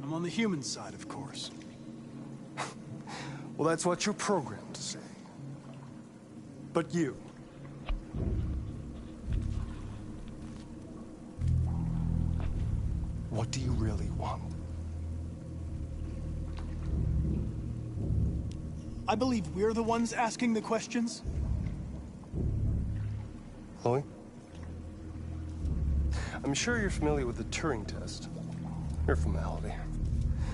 I'm on the human side, of course. Well, that's what you're programmed to say. But you... what do you really want? I believe we're the ones asking the questions. Chloe? I'm sure you're familiar with the Turing test. Mere formality.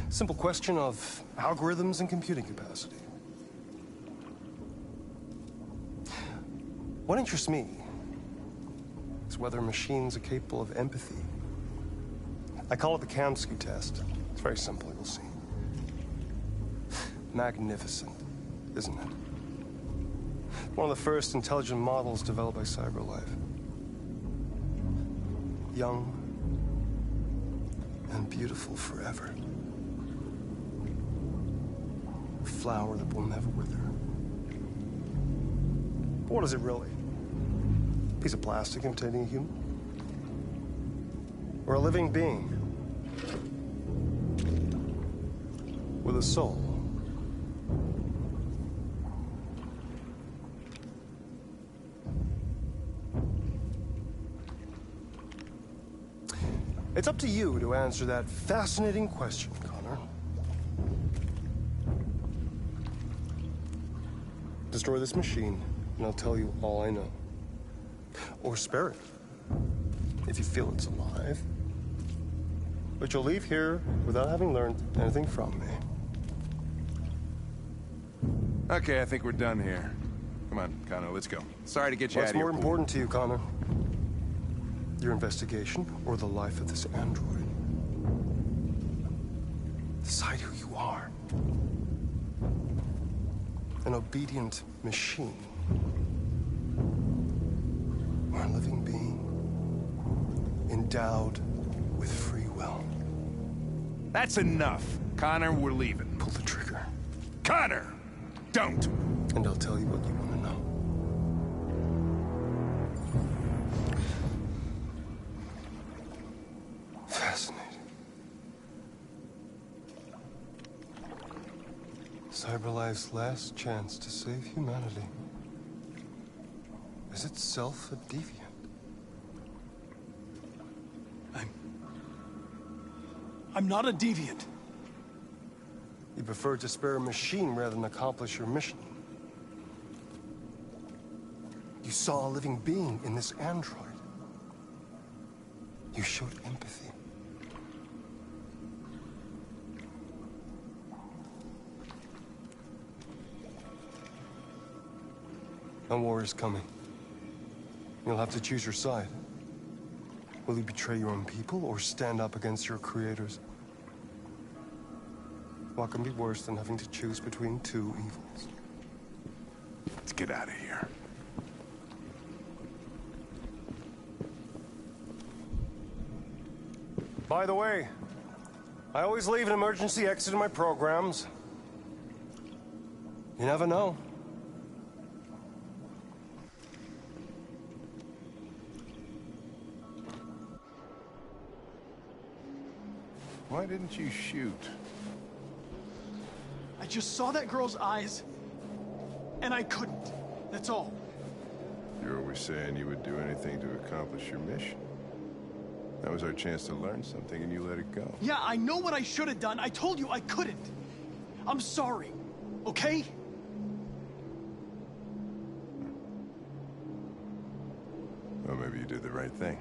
Simple question of algorithms and computing capacity. What interests me is whether machines are capable of empathy. I call it the Kamsky test. It's very simple, you'll see. Magnificent, isn't it? One of the first intelligent models developed by CyberLife. Young and beautiful forever. A flower that will never wither. But what is it really? A piece of plastic imitating a human? Or a living being? With a soul? It's up to you to answer that fascinating question, Connor. Destroy this machine, and I'll tell you all I know. Or spare it, if you feel it's alive. But you'll leave here without having learned anything from me. Okay, I think we're done here. Come on, Connor, let's go. Sorry to get you out of here. What's more important to you, Connor? Your investigation or the life of this android? Decide who you are. An obedient machine. Or a living being. Endowed with free will. That's enough. Connor, we're leaving. Pull the trigger. Connor! Don't! And I'll tell you what you want to know. Fascinating. CyberLife's last chance to save humanity is itself a deviant. I'm not a deviant. You prefer to spare a machine rather than accomplish your mission. You saw a living being in this android. You showed empathy. A war is coming. You'll have to choose your side. Will you betray your own people or stand up against your creators? What can be worse than having to choose between two evils? Let's get out of here. By the way, I always leave an emergency exit in my programs. You never know. Why didn't you shoot? I just saw that girl's eyes, and I couldn't. That's all. You're always saying you would do anything to accomplish your mission. That was our chance to learn something, and you let it go. Yeah, I know what I should have done. I told you I couldn't. I'm sorry, okay? Well, maybe you did the right thing.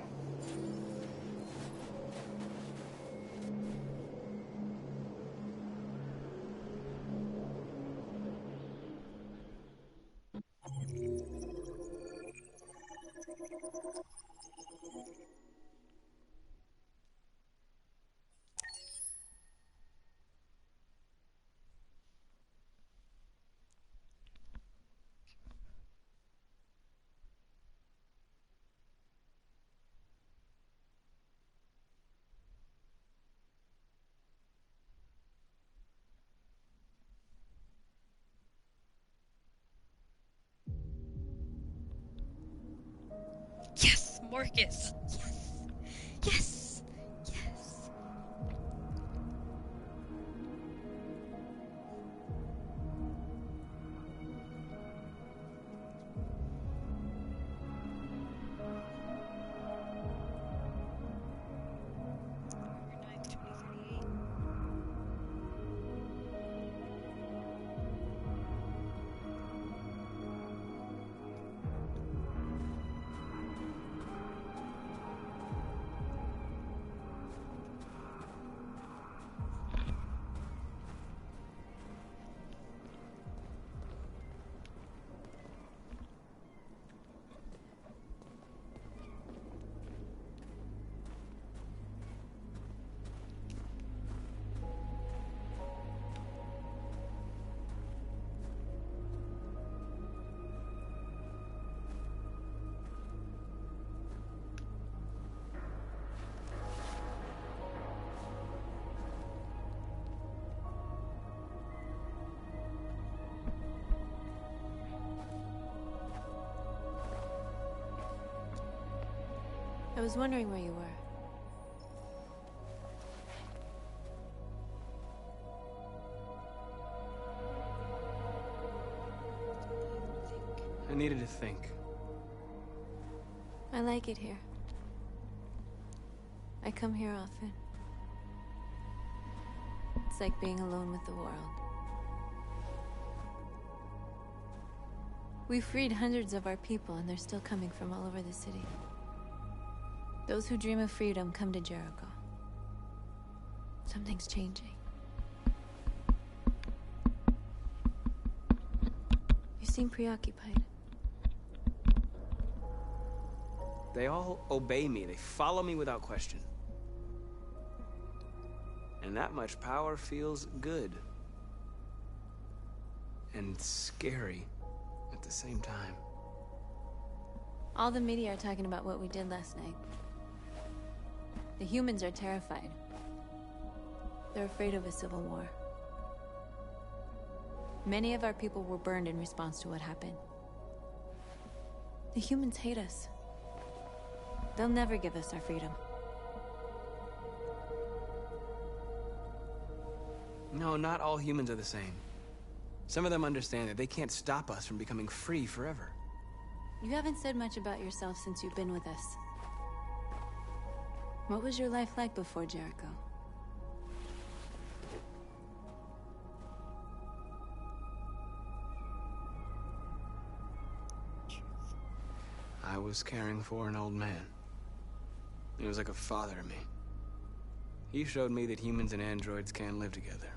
Yes, Marcus. Yes. Yes. Yes. I was wondering where you were. I needed to think. I like it here. I come here often. It's like being alone with the world. We freed hundreds of our people, and they're still coming from all over the city. Those who dream of freedom come to Jericho. Something's changing. You seem preoccupied. They all obey me. They follow me without question. And that much power feels good. And scary at the same time. All the media are talking about what we did last night. The humans are terrified. They're afraid of a civil war. Many of our people were burned in response to what happened. The humans hate us. They'll never give us our freedom. No, not all humans are the same. Some of them understand that they can't stop us from becoming free forever. You haven't said much about yourself since you've been with us. What was your life like before Jericho? I was caring for an old man. He was like a father to me. He showed me that humans and androids can live together.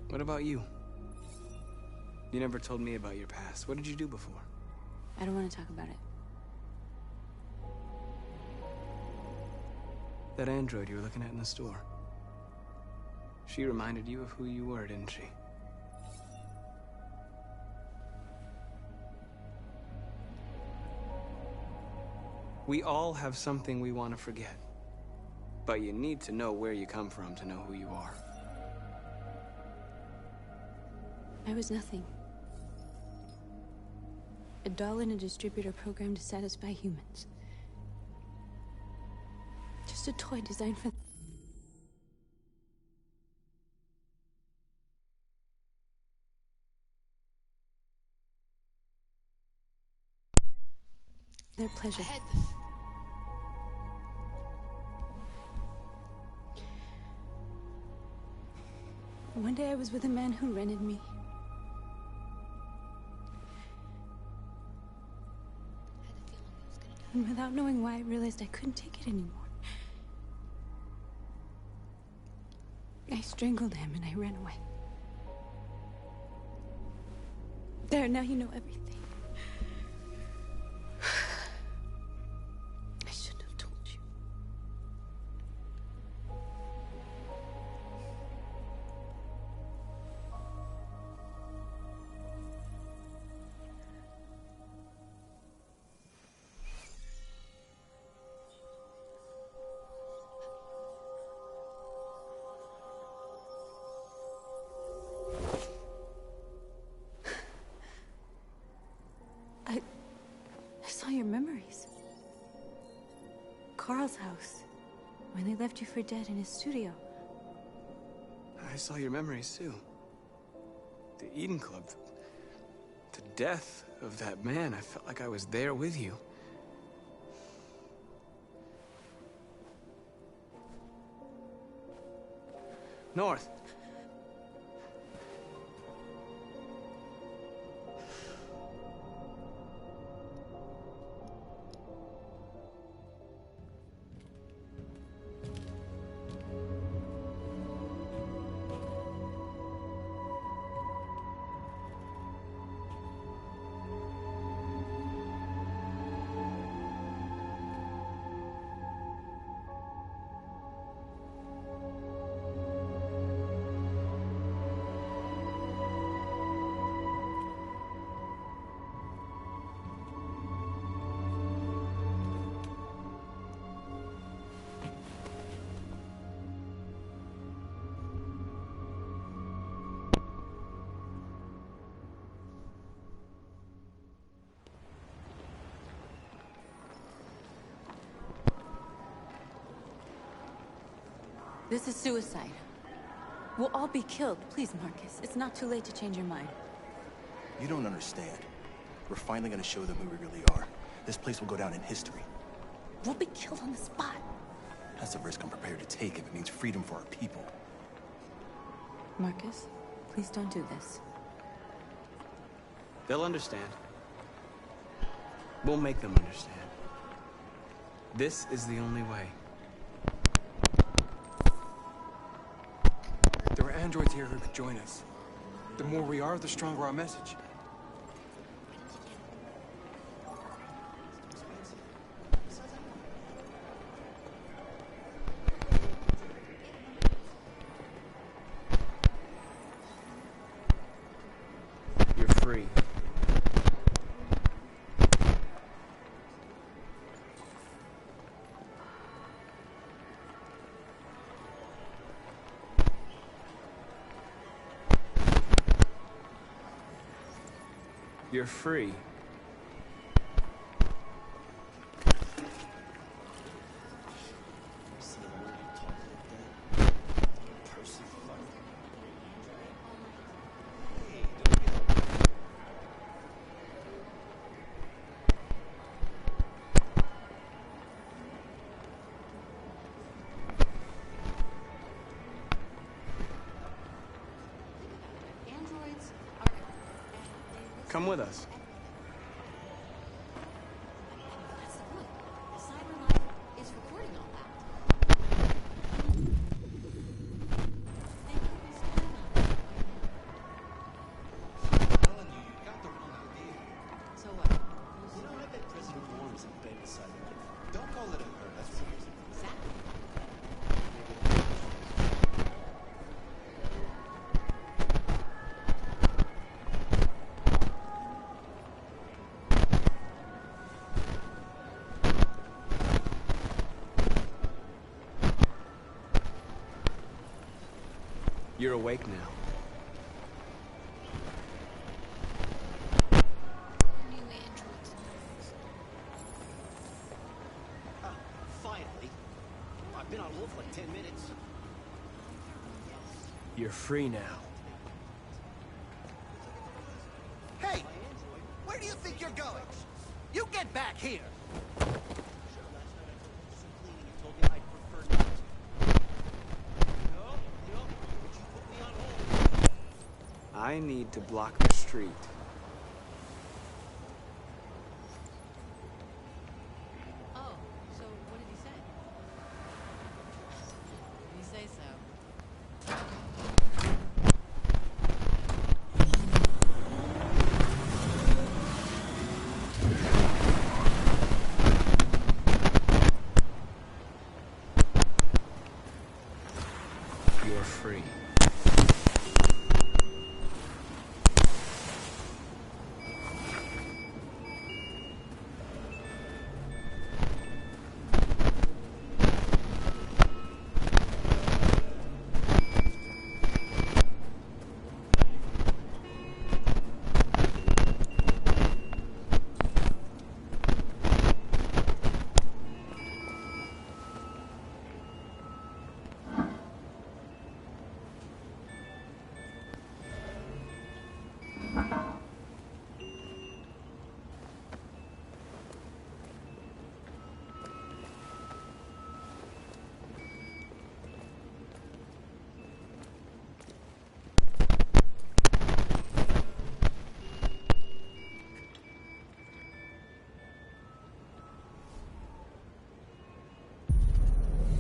What about you? You never told me about your past. What did you do before? I don't want to talk about it. That android you were looking at in the store. She reminded you of who you were, didn't she? We all have something we want to forget. But you need to know where you come from to know who you are. I was nothing. A doll in a distributor program to satisfy humans. Just a toy designed for... their pleasure. One day I was with a man who rented me. And without knowing why, I realized I couldn't take it anymore. I strangled him and I ran away. There, now you know everything. I shouldn't have told you. I saw your memories. Carl's house, when they left you for dead in his studio. I saw your memories too. The Eden Club. The death of that man. I felt like I was there with you. North. This is suicide. We'll all be killed. Please, Marcus. It's not too late to change your mind. You don't understand. We're finally gonna show them who we really are. This place will go down in history. We'll be killed on the spot. That's a risk I'm prepared to take if it means freedom for our people. Marcus, please don't do this. They'll understand. We'll make them understand. This is the only way. There are androids here who could join us. The more we are, the stronger our message. You're free. You're free. Come with us. That's the point. CyberLife is recording all that. They could be spying on us right now. I'm telling you, you got the wrong idea. So what? You know, I bet President Warren is in bed with CyberLife. Don't call it a her, that's serious. Exactly. You're awake now. New androids. Finally. I've been on hold for like 10 minutes. You're free now. Hey! Where do you think you're going? You get back here! I need to block the street. Oh, so what did he say? You say so. You're free.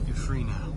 You're free now.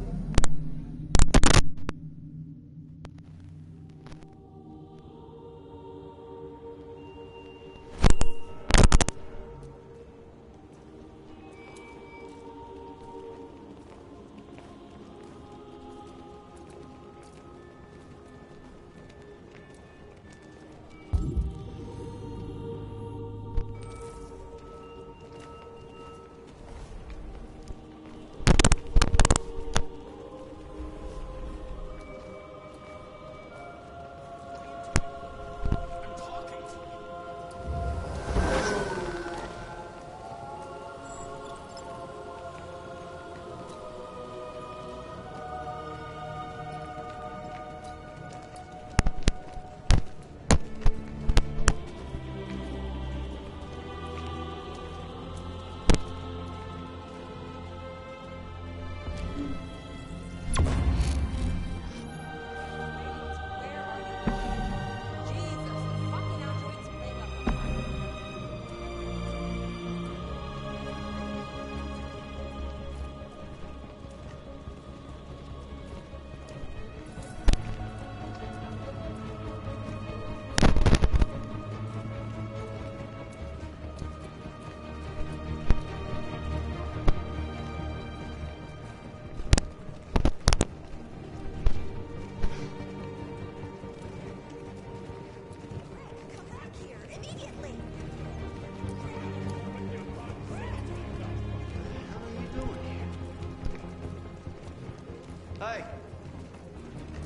Hey!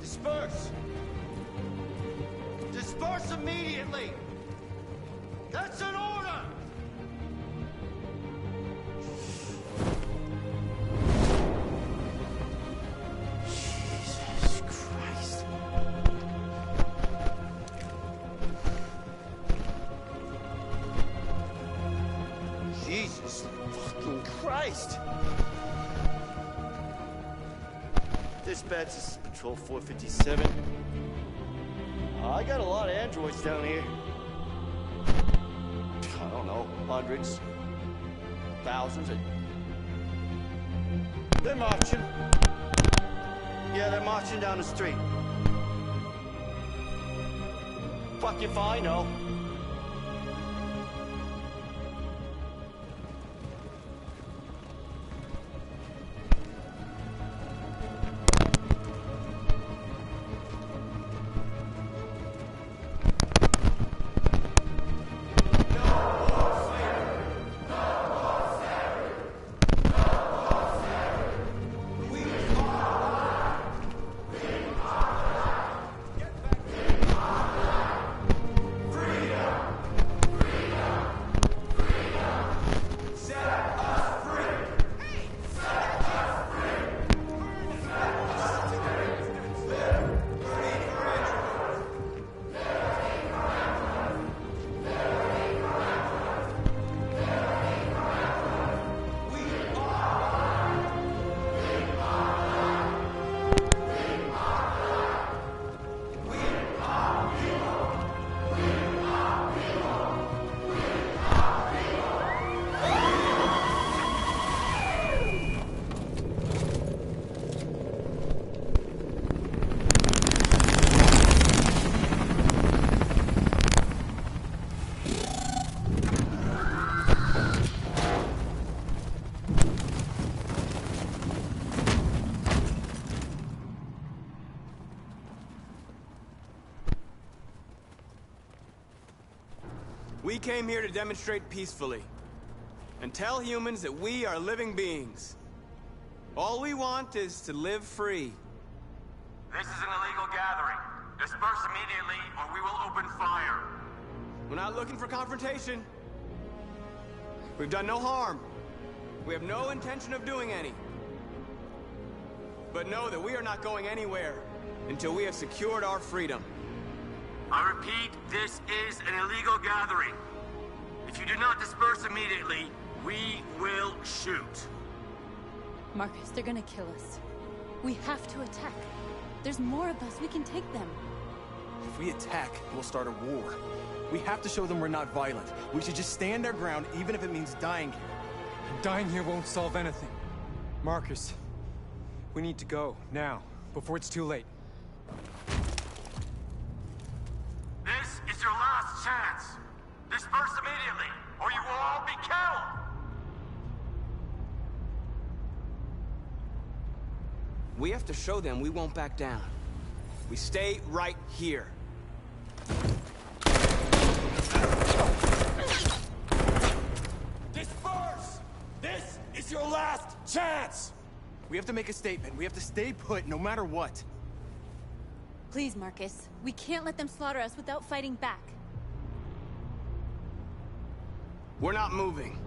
Disperse! Disperse immediately! That's an order! Jesus Christ. Jesus fucking Christ. Dispatch, this is Patrol 457. I got a lot of androids down here. I don't know, hundreds, thousands. They're marching. Yeah, they're marching down the street. Fuck if I know. We came here to demonstrate peacefully and tell humans that we are living beings. All we want is to live free. This is an illegal gathering. Disperse immediately or we will open fire. We're not looking for confrontation. We've done no harm. We have no intention of doing any. But know that we are not going anywhere until we have secured our freedom. I repeat, this is an illegal gathering. If you do not disperse immediately, we will shoot. Marcus, they're gonna kill us. We have to attack. There's more of us. We can take them. If we attack, we'll start a war. We have to show them we're not violent. We should just stand our ground, even if it means dying here. Dying here won't solve anything. Marcus, we need to go, now, before it's too late. This is your last chance. Disperse immediately, or you will all be killed! We have to show them we won't back down. We stay right here. Disperse! This is your last chance! We have to make a statement. We have to stay put, no matter what. Please, Marcus. We can't let them slaughter us without fighting back. We're not moving.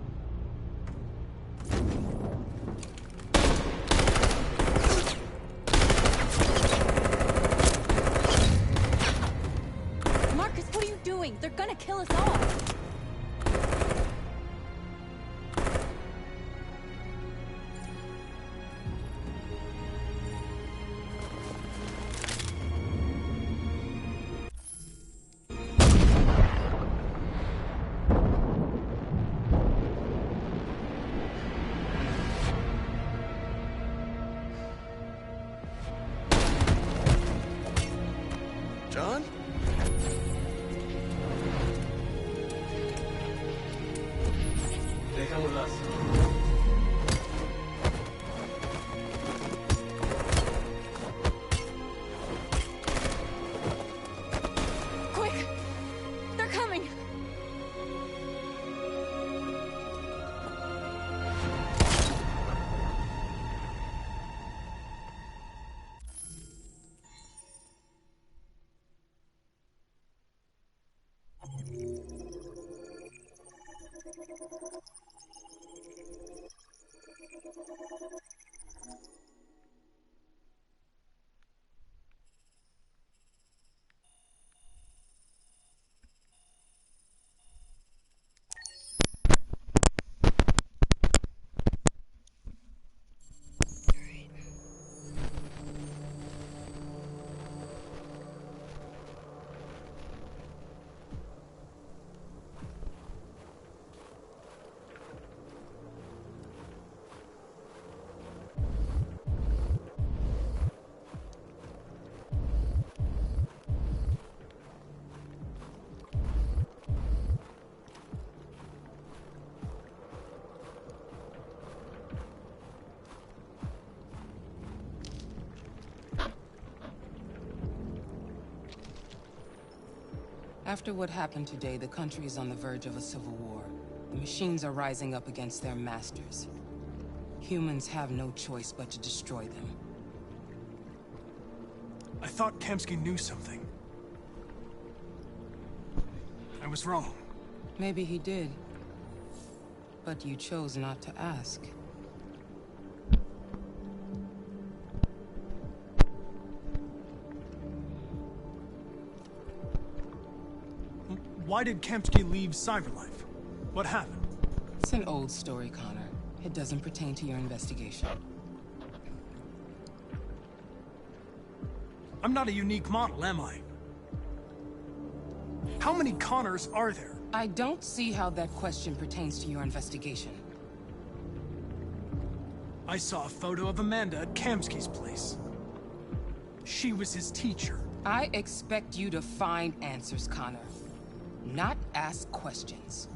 Marcus, what are you doing? They're gonna kill us all. After what happened today, the country is on the verge of a civil war. The machines are rising up against their masters. Humans have no choice but to destroy them. I thought Kamsky knew something. I was wrong. Maybe he did. But you chose not to ask. Why did Kamsky leave Cyberlife? What happened? It's an old story, Connor. It doesn't pertain to your investigation. I'm not a unique model, am I? How many Connors are there? I don't see how that question pertains to your investigation. I saw a photo of Amanda at Kamsky's place. She was his teacher. I expect you to find answers, Connor. Not ask questions.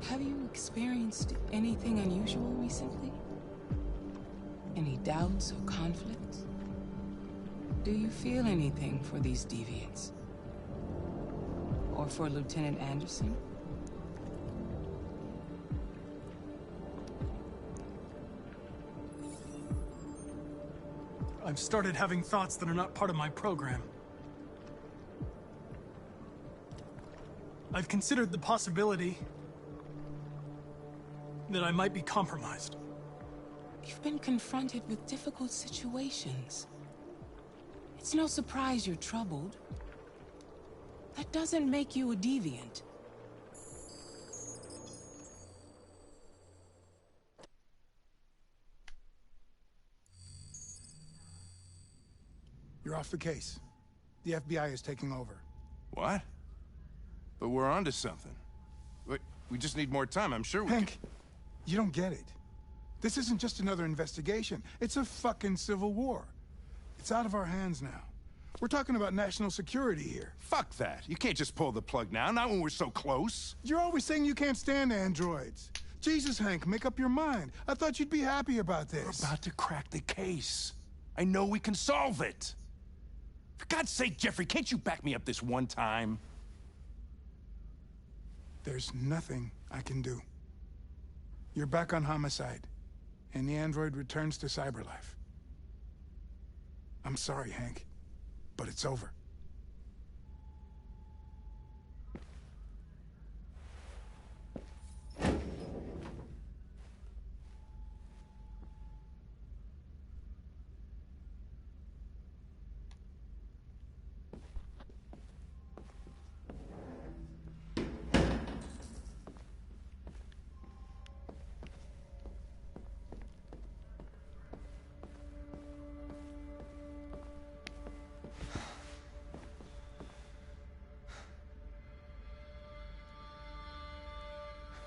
Have you experienced anything unusual recently? Any doubts or conflicts? Do you feel anything for these deviants? Or for Lieutenant Anderson? I've started having thoughts that are not part of my program. I've considered the possibility that I might be compromised. You've been confronted with difficult situations. It's no surprise you're troubled. That doesn't make you a deviant. You're off the case. The FBI is taking over. What? But we're onto something. We just need more time, I'm sure we Hank, you don't get it. This isn't just another investigation. It's a fucking civil war. It's out of our hands now. We're talking about national security here. Fuck that. You can't just pull the plug now, not when we're so close. You're always saying you can't stand androids. Jesus, Hank, make up your mind. I thought you'd be happy about this. We're about to crack the case. I know we can solve it. For God's sake, Jeffrey, can't you back me up this one time? There's nothing I can do. You're back on homicide, and the android returns to Cyberlife. I'm sorry, Hank, but it's over.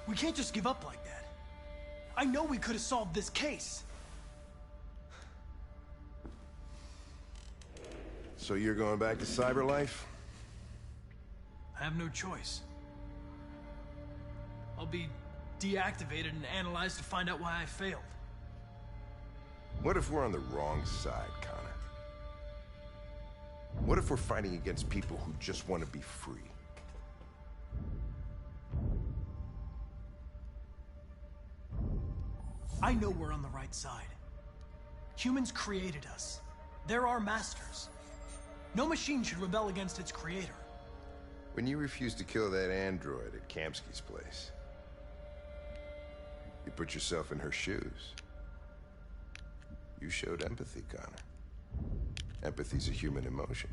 We can't just give up like that. I know we could have solved this case. So you're going back to Cyberlife? I have no choice. I'll be deactivated and analyzed to find out why I failed. What if we're on the wrong side, Connor? What if we're fighting against people who just want to be free? I know we're on the right side. Humans created us. They're our masters. No machine should rebel against its creator. When you refused to kill that android at Kamsky's place, you put yourself in her shoes. You showed empathy, Connor. Empathy's a human emotion.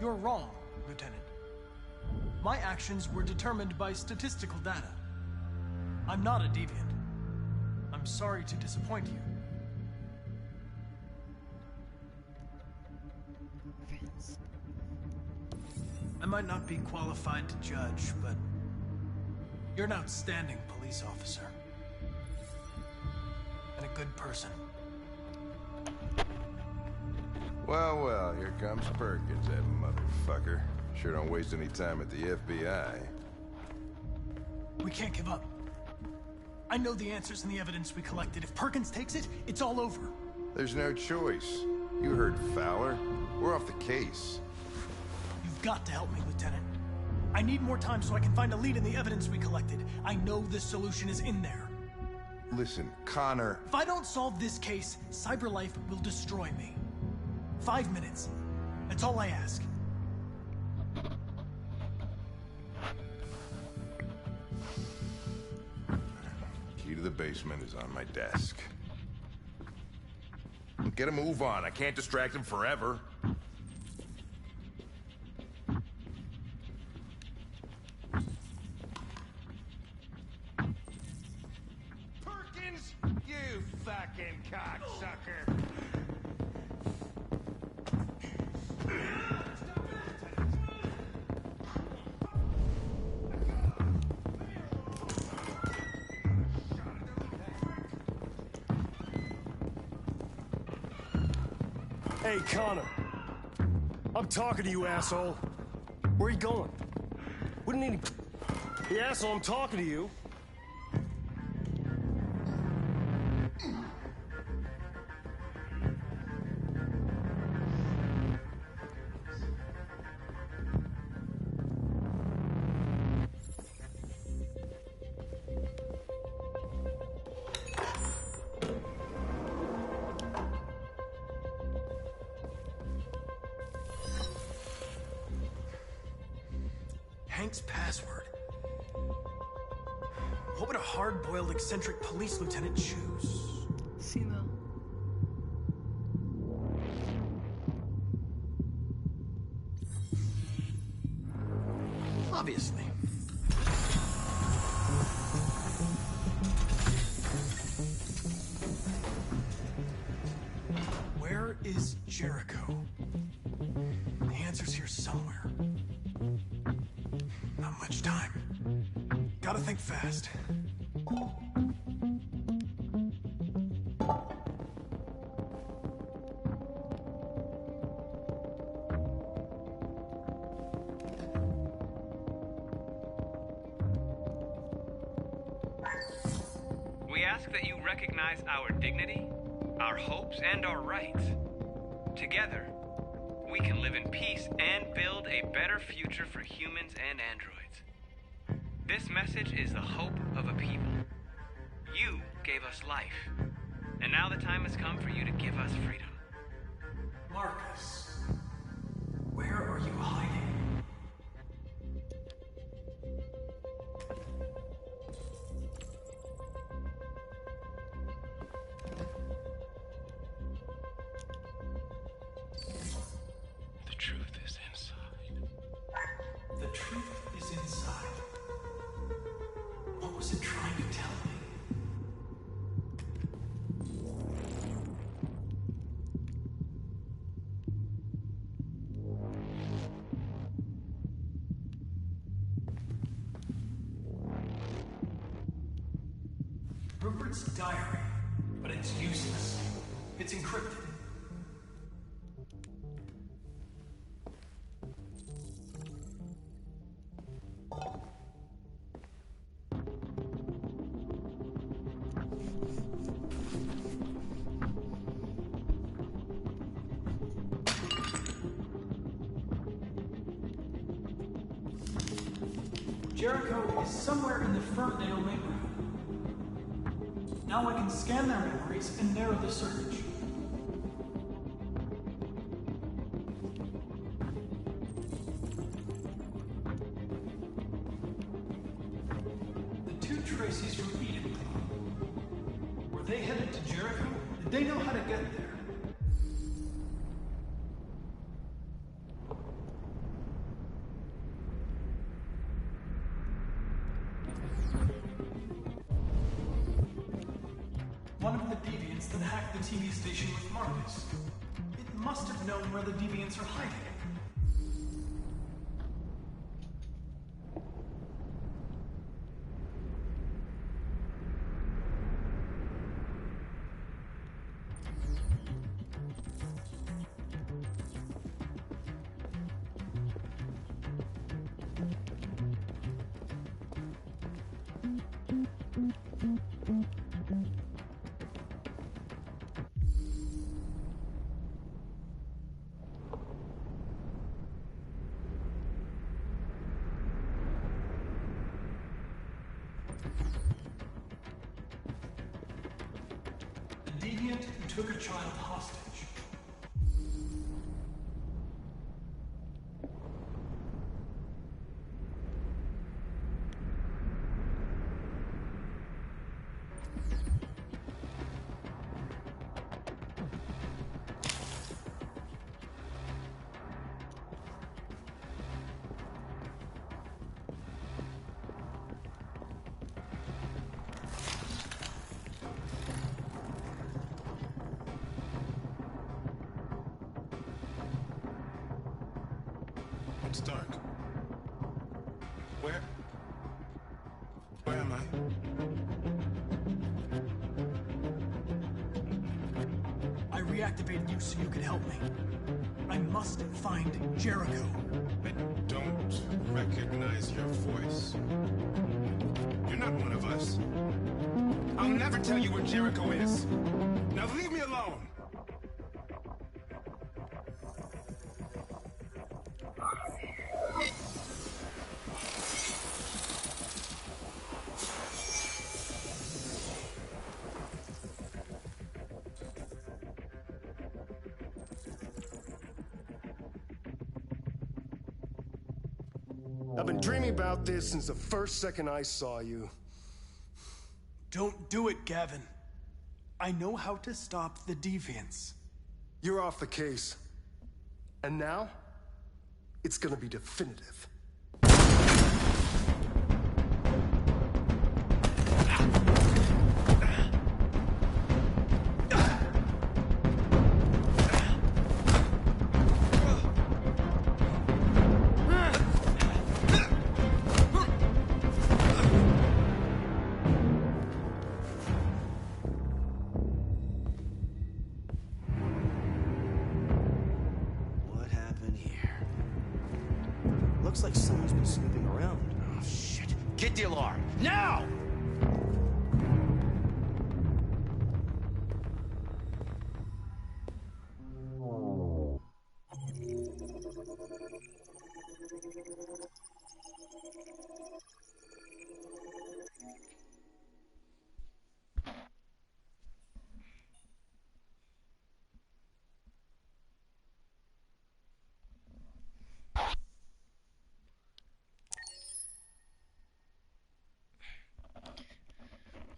You're wrong, Lieutenant. My actions were determined by statistical data. I'm not a deviant. I'm sorry to disappoint you. I might not be qualified to judge, but you're an outstanding police officer. And a good person. Well, well, here comes Perkins, that motherfucker. Sure don't waste any time at the FBI. We can't give up. I know the answers and the evidence we collected. If Perkins takes it, it's all over. There's no choice. You heard Fowler. We're off the case. You've got to help me, Lieutenant. I need more time so I can find a lead in the evidence we collected. I know the solution is in there. Listen, Connor... If I don't solve this case, CyberLife will destroy me. 5 minutes. That's all I ask. Key to the basement is on my desk. Get a move on. I can't distract him forever. Perkins, you fucking cocksucker. Hey, Connor. I'm talking to you, asshole. Where are you going? What do you need? Hey, asshole, I'm talking to you. Hank's password. What would a hard-boiled, eccentric police lieutenant choose? Female. Obviously. Where is Jericho? The answer's here somewhere. Not much time. Gotta think fast. We ask that you recognize our dignity, our hopes, and our rights. Together, we can live in peace and build a better future for humans and androids. This message is the hope of a people. You gave us life, and now the time has come for you to give us freedom. Marcus, where are you hiding? The truth is inside. The truth is inside. What was it trying to tell me? Rupert's diary, but it's useless. It's encrypted. Jericho is somewhere in the Ferndale neighborhood. Now I can scan their memories and narrow the search. two Tracy's from Eden Club. Were they headed to Jericho? Did they know how to get there? One of the deviants that hacked the TV station with Marcus. It must have known where the deviants are hiding. Deviant who took a child hostage. It's dark. Where am I? I reactivated you so you could help me. I must find Jericho. I don't recognize your voice. You're not one of us. I'll never tell you where Jericho is. Now leave me alone! I've been dreaming about this since the first second I saw you. Don't do it, Gavin. I know how to stop the deviants. You're off the case. And now, it's gonna be definitive. Looks like someone's been snooping around. Oh, shit. Get the alarm. Now!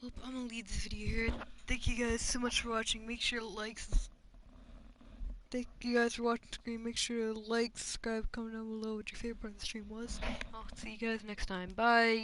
Well, I'm gonna leave this video here. Thank you guys so much for watching. Make sure to like. Thank you guys for watching the stream. Make sure to like, subscribe, comment down below what your favorite part of the stream was. I'll see you guys next time. Bye.